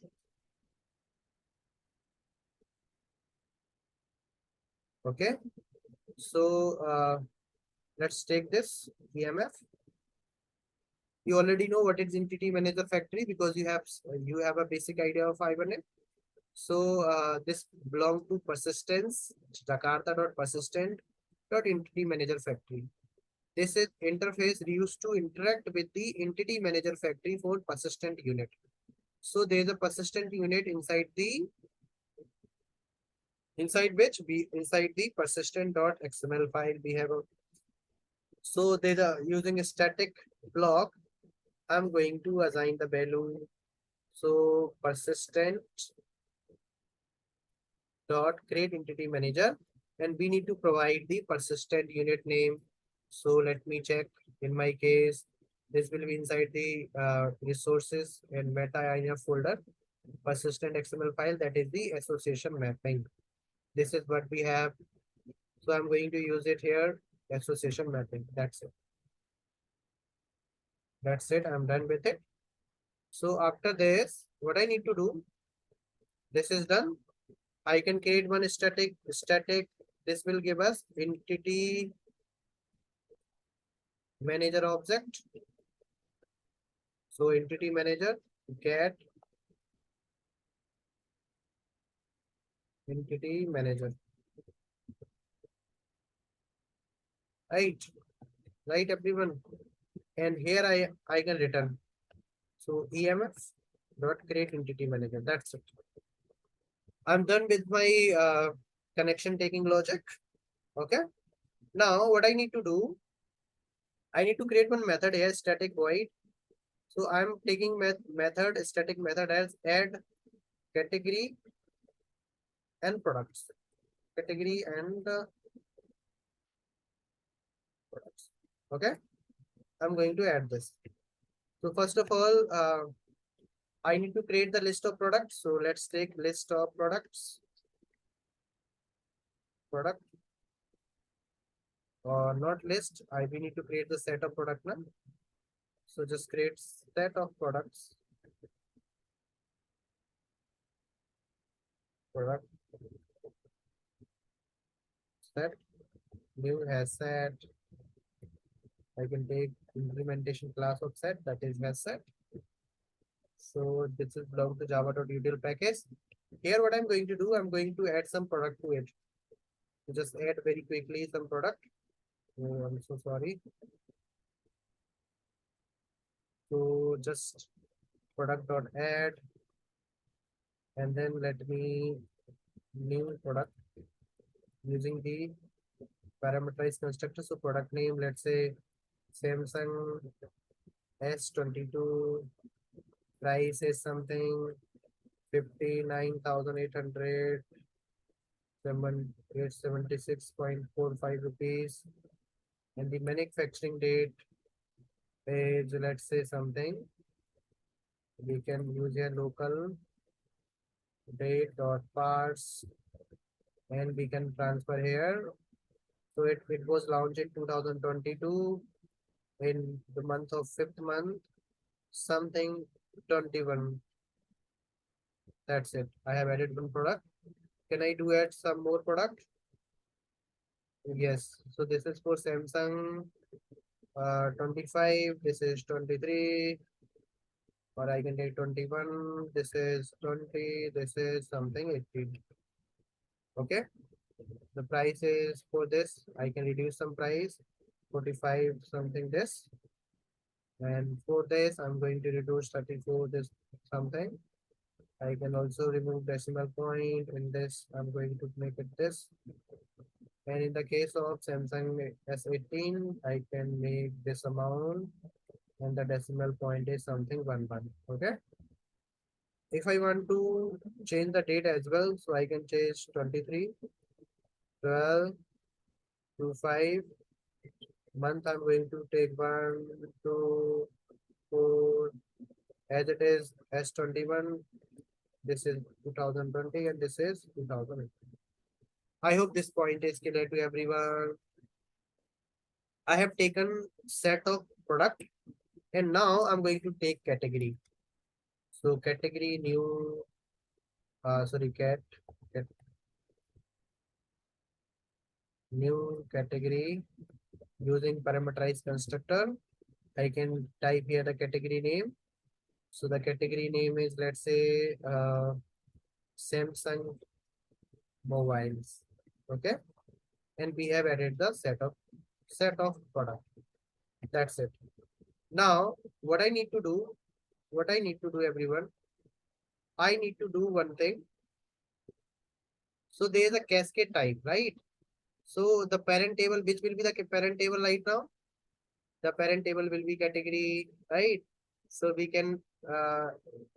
Okay. So let's take this EMF. You already know what is entity manager factory because you have a basic idea of Hibernate. So this belongs to persistence jakarta.persistent.entity manager factory. This is interface used to interact with the entity manager factory for persistent unit. So there is a persistent unit inside which we inside the persistent.xml file we have a, so there's a using a static block. I'm going to assign the value. So persistent dot create entity manager, and we need to provide the persistent unit name. So let me check. In my case, this will be inside the resources and meta INF folder, persistent XML file, that is the association mapping. This is what we have. So I'm going to use it here, association mapping. That's it. That's it. I'm done with it. So after this, what I need to do, this is done. I can create one static. This will give us entity manager object. So entity manager get entity manager. Right, everyone. And here I can return. So EMF dot create entity manager. That's it. I'm done with my connection taking logic. Okay. Now what I need to do, I need to create one method here, static void. So I'm taking method, static method as add category and products. Category and products. Okay. I'm going to add this. So first of all, I need to create the list of products. So let's take list of products. Product or not list. We need to create the set of product now. So just create set of products. Product set new has set. I can take implementation class of set, that is has set. So this is belong to java.util package. Here what I'm going to do, I'm going to add some product to it. So just add very quickly some product. Oh, I'm so sorry. So just product.add and then let me new product using the parameterized constructor. So product name, let's say Samsung S22, price is something 59,800, 876.45 rupees, and the manufacturing date is, let's say something, we can use here local date dot parts and we can transfer here. So it was launched in 2022 in the month of 5th month, something 21. That's it. I have added one product. Can I do add some more product? Yes. So this is for Samsung 25. This is 23. Or I can take 21. This is 20. This is something 18. Okay. The price is for this. I can reduce some price. 45 something this. And for this, I'm going to reduce 34 this something. I can also remove decimal point. In this, I'm going to make it this. And in the case of Samsung S18, I can make this amount and the decimal point is something 11. Okay. If I want to change the date as well, so I can change 23, 12, 25 month. I'm going to take 1, 2, 4 as it is S21. This is 2020 and this is 2018. I hope this point is clear to everyone. I have taken set of product and now I'm going to take category. So category new, sorry, cat new category using parameterized constructor. I can type here the category name. So the category name is, let's say, Samsung mobiles. Okay. And we have added the set of product. That's it. Now, what I need to do, everyone, I need to do one thing. So there is a cascade type, right? So the parent table, which will be the parent table right now? The parent table will be category, right? So we can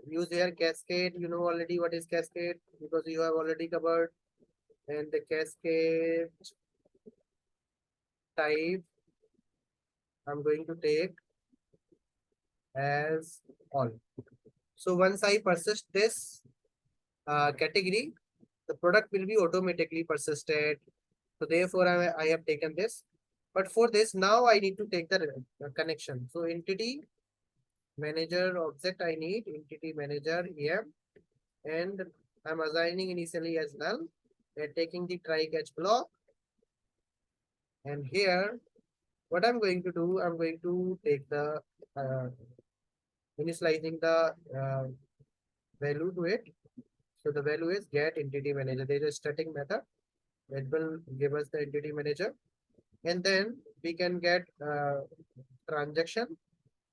use here cascade. You know already what is cascade because you have already covered. And the cascade type, I'm going to take as all. So once I persist this category, the product will be automatically persisted. So therefore, I have taken this. But for this, now I need to take the connection. So entity manager object, I need entity manager EM, and I'm assigning initially as null. And taking the try catch block. And here, what I'm going to do, I'm going to take the initializing the value to it. So the value is get entity manager. There is a static method that will give us the entity manager. And then we can get transaction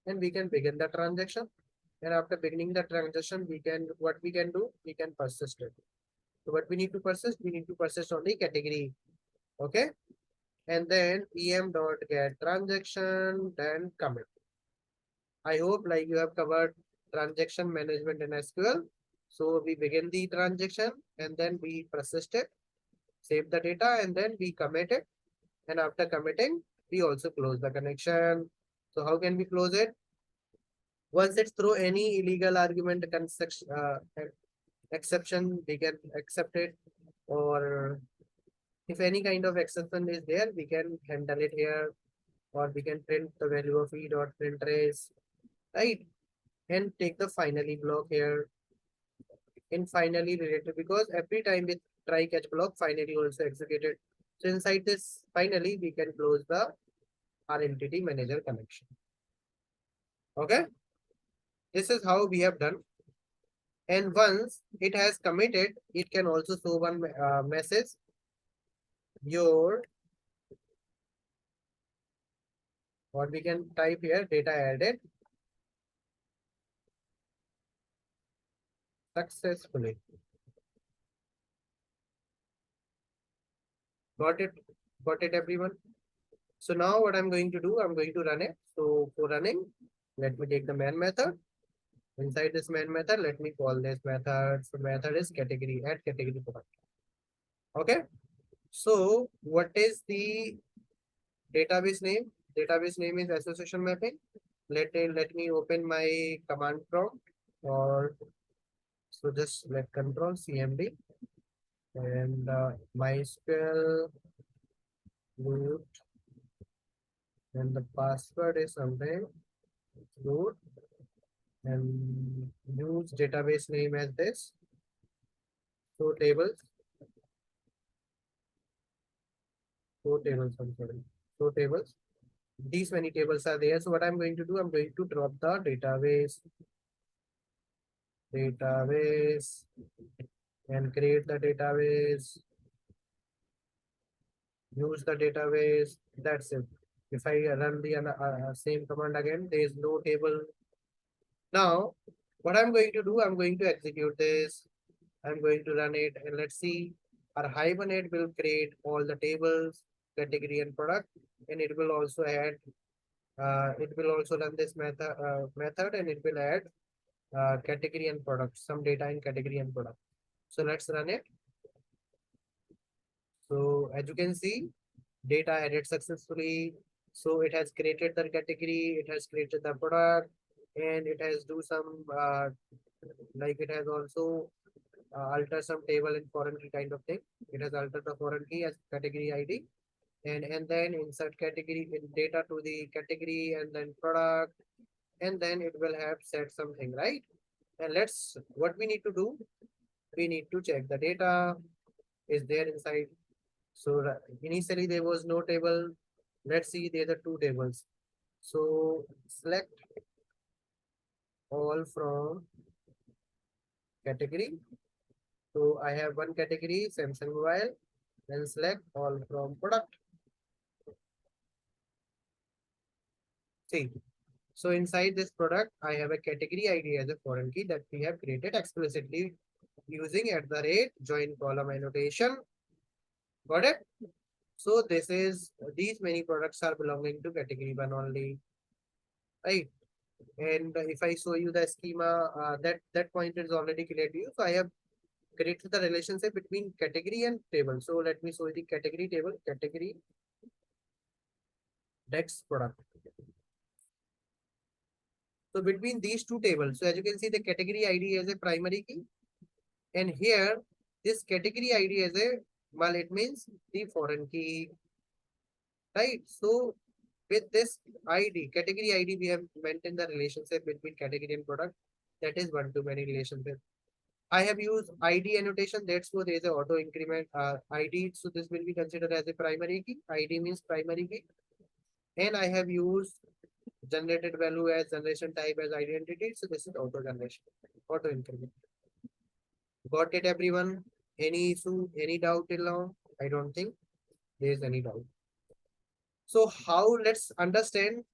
and we can begin the transaction. And after beginning the transaction, what we can do, we can persist it. So what we need to persist only category. Okay. and then em dot get transaction, then commit. I hope like you have covered transaction management in SQL. So we begin the transaction and then we persist it, save the data, and then we commit it. And after committing, we also close the connection. So how can we close it? Once it's through any illegal argument exception, we can accept it. Or if any kind of exception is there, we can handle it here. Or we can print the value of e dot print trace, right? And take the finally block here in finally related, because every time we try catch block, finally also executed. So inside this finally, we can close the our entity manager connection. Okay, this is how we have done. And once it has committed, it can also show one message. Your, what we can type here, data added successfully. Got it? Got it, everyone? So now what I'm going to do, I'm going to run it. So for running, let me take the main method. Inside this main method, let me call this method. So method is category, add category product. Okay. So what is the database name? Database name is association mapping. Let me open my command prompt, or so just let control cmd and MySQL root, and the password is something root, and use database name as this. So tables, so tables, I'm sorry, so tables. These many tables are there. So what I'm going to do, I'm going to drop the database and create the database, use the database. That's it. If I run the same command again, there is no table. Now, what I'm going to do, I'm going to execute this. I'm going to run it, and let's see. Our Hibernate will create all the tables, category and product, and it will also add. It will also run this method, and it will add category and product, some data in category and product. So let's run it. So as you can see, data added successfully. So it has created the category, it has created the product, and it has do some like it has also alter some table in foreign key kind of thing. It has altered the foreign key as category ID, and then insert category in data to the category, and then product, and then it will have set something, right? And let's, what we need to do, we need to check the data is there inside. So initially there was no table. Let's see, there are two tables. So select all from category. So I have one category, Samsung mobile. Then select all from product. See, so inside this product, I have a category ID as a foreign key that we have created explicitly using at the rate join column annotation. Got it? So this is, these many products are belonging to category one only, right? And if I show you the schema, that point is already clear to you. So I have created the relationship between category and table. So let me show you the category table, category dex product. So between these two tables, so as you can see, the category ID is a primary key, and here this category ID is a, well, it means the foreign key, right? So with this ID, category ID, we have maintained the relationship between category and product. That is one-to-many relationship. I have used ID annotation. That's why there is a auto increment ID. So this will be considered as a primary key. ID means primary key. And I have used generated value as generation type as identity. So this is auto generation, auto increment. Got it, everyone? Any issue, any doubt till now? I don't think there is any doubt. So how, let's understand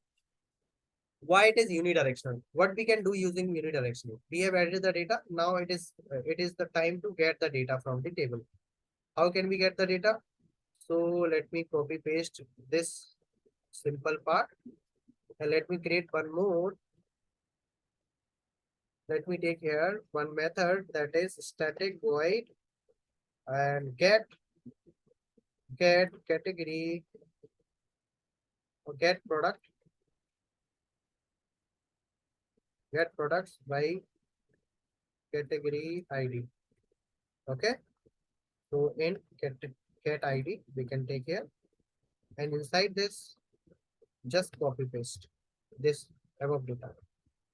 why it is unidirectional. What we can do using unidirectional. We have added the data. Now it is the time to get the data from the table. How can we get the data? So let me copy paste this simple part and let me create one more. Let me take here one method that is static void and get category or get products by category ID. Okay. So in get ID we can take here and inside this just copy paste this above data.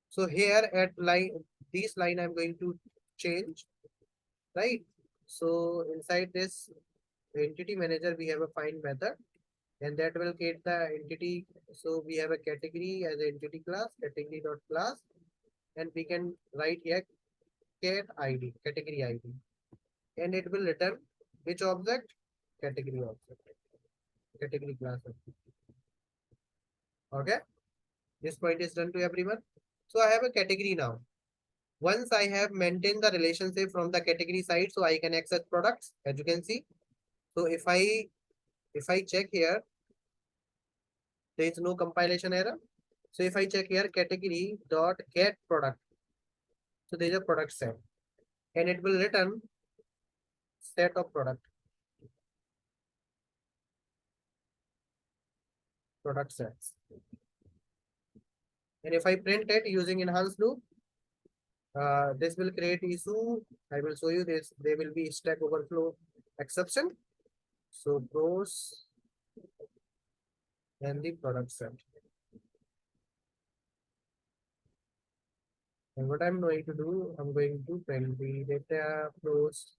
So here at line this line I'm going to change, right? So inside this entity manager we have a find method and that will get the entity. So we have a category as an entity class, category dot class, and we can write here cat ID, category ID, and it will return which object? Category object, category class object. Okay, this point is done to everyone. So I have a category now. Once I have maintained the relationship from the category side, so I can access products as you can see. So if I check here, there is no compilation error. So if I check here category dot get product, so there is a product set and it will return set of product sets. And if I print it using enhanced loop, this will create issue. I will show you this. There will be stack overflow exception. So pros and the product set. And what I'm going to do, I'm going to print the data pros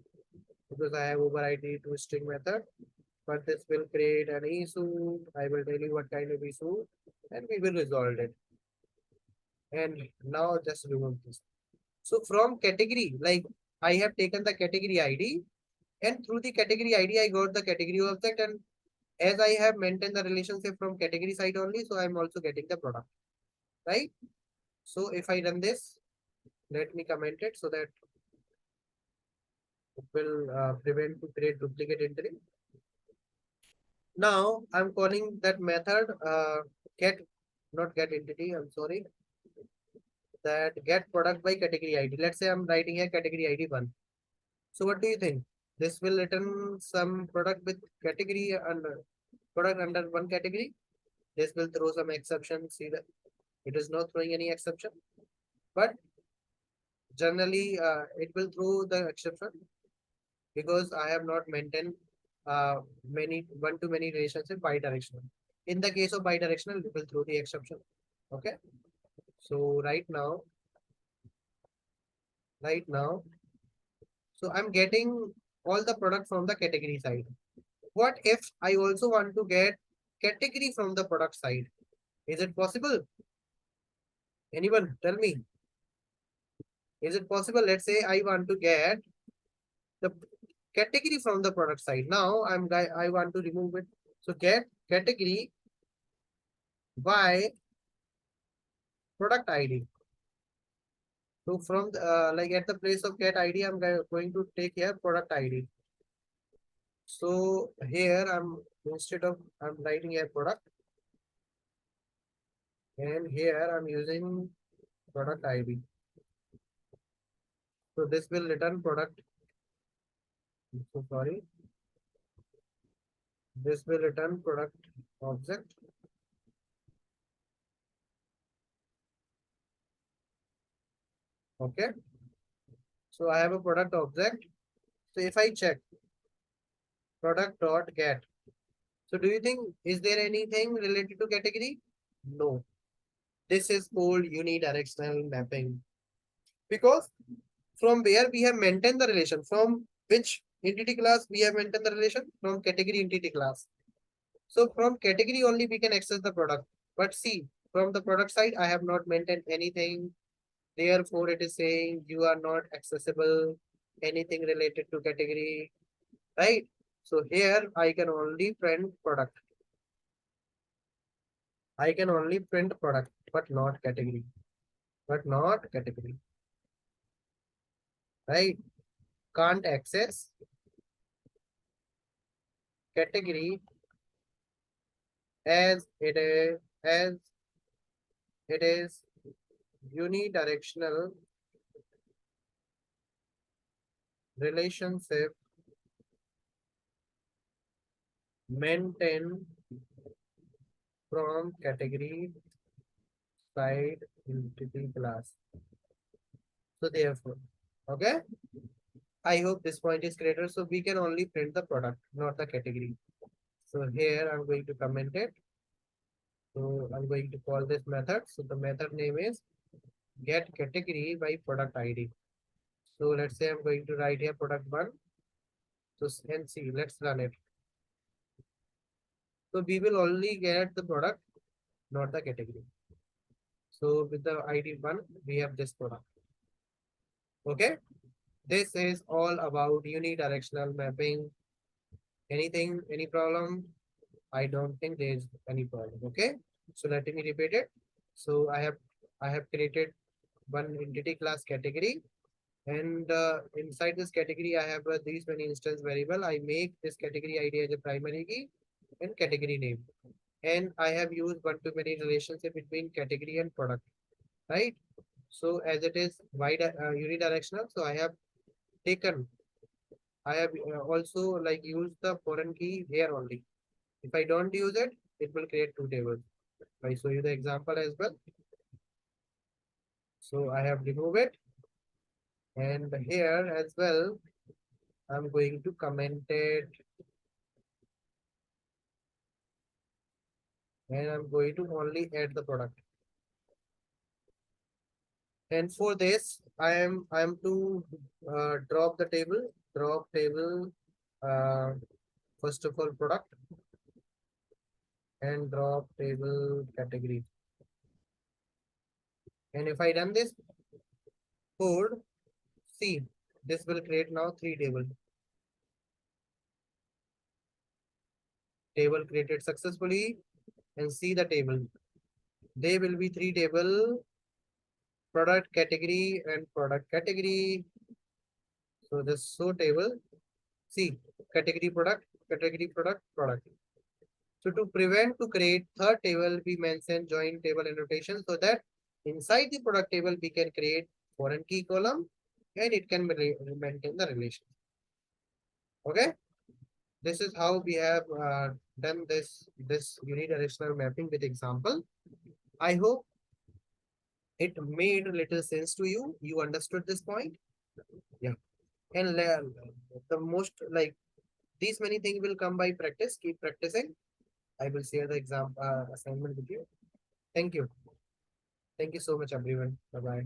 because I have overridden to string method. But this will create an issue. I will tell you what kind of issue and we will resolve it. And now just remove this. So from category, like I have taken the category ID and through the category ID, I got the category object and as I have maintained the relationship from category side only, so I'm also getting the product, right? So if I run this, let me comment it so that it will prevent to create duplicate entry. Now I'm calling that method get, not get entity, I'm sorry, that get product by category ID. Let's say I'm writing here category ID 1. So what do you think? This will return some product with category under product under one category. This will throw some exception. See that it is not throwing any exception, but generally it will throw the exception because I have not maintained many one-to-many relationship bidirectional. In the case of bidirectional, it will throw the exception. Okay. So right now, so I'm getting all the product from the category side. What if I also want to get category from the product side? Is it possible? Anyone tell me? Is it possible? Let's say I want to get the category from the product side. Now I want to remove it. So get category by product ID. So from the, like at the place of get ID, I'm going to take here product ID. So here instead of I'm writing here product and here I'm using product ID. So this will return product. So sorry. This will return product object. Okay. So I have a product object. So if I check product dot get. So do you think is there anything related to category? No. This is called unidirectional mapping. Because from where we have maintained the relation, from which entity class we have maintained the relation? From category entity class. So from category only we can access the product. But see, from the product side, I have not maintained anything. Therefore, it is saying you are not accessible anything related to category, right? So here I can only print product. I can only print product, but not category. But not category, right? Can't access category as it is unidirectional relationship maintained from category side entity class. So therefore, okay, I hope this point is greater. So we can only print the product, not the category. So here I'm going to comment it. So I'm going to call this method. So the method name is get category by product ID. So let's say I'm going to write here product one. So and see, let's run it. So we will only get the product, not the category. So with the ID one, we have this product. Okay. This is all about unidirectional mapping. Anything, any problem? I don't think there is any problem. Okay. So let me repeat it. So I have created one entity class category, and inside this category I have these many instance variable. I make this category ID as a primary key and category name, and I have used one-to-many relationship between category and product, right? So as it is unidirectional, so taken I have also like used the foreign key here only. If I don't use it, it will create two tables. I show you the example as well. So I have removed it, and here as well I'm going to comment it, and I'm going to only add the product. And for this, I am to drop the table, uh, first of all product, and drop table category. And if I run this code, see, this will create now three tables. Table created successfully, and see the table. There will be three table, product category and product category. So this show table, see, category product, category product, product. So to prevent to create third table, we mention join table annotation so that inside the product table we can create foreign key column, and it can maintain the relation. Okay, this is how we have done this unidirectional mapping with example. I hope it made a little sense to you. You understood this point. Yeah, and the most like these many things will come by practice. Keep practicing. I will share the exam assignment with you. Thank you. Thank you so much, everyone. Bye bye.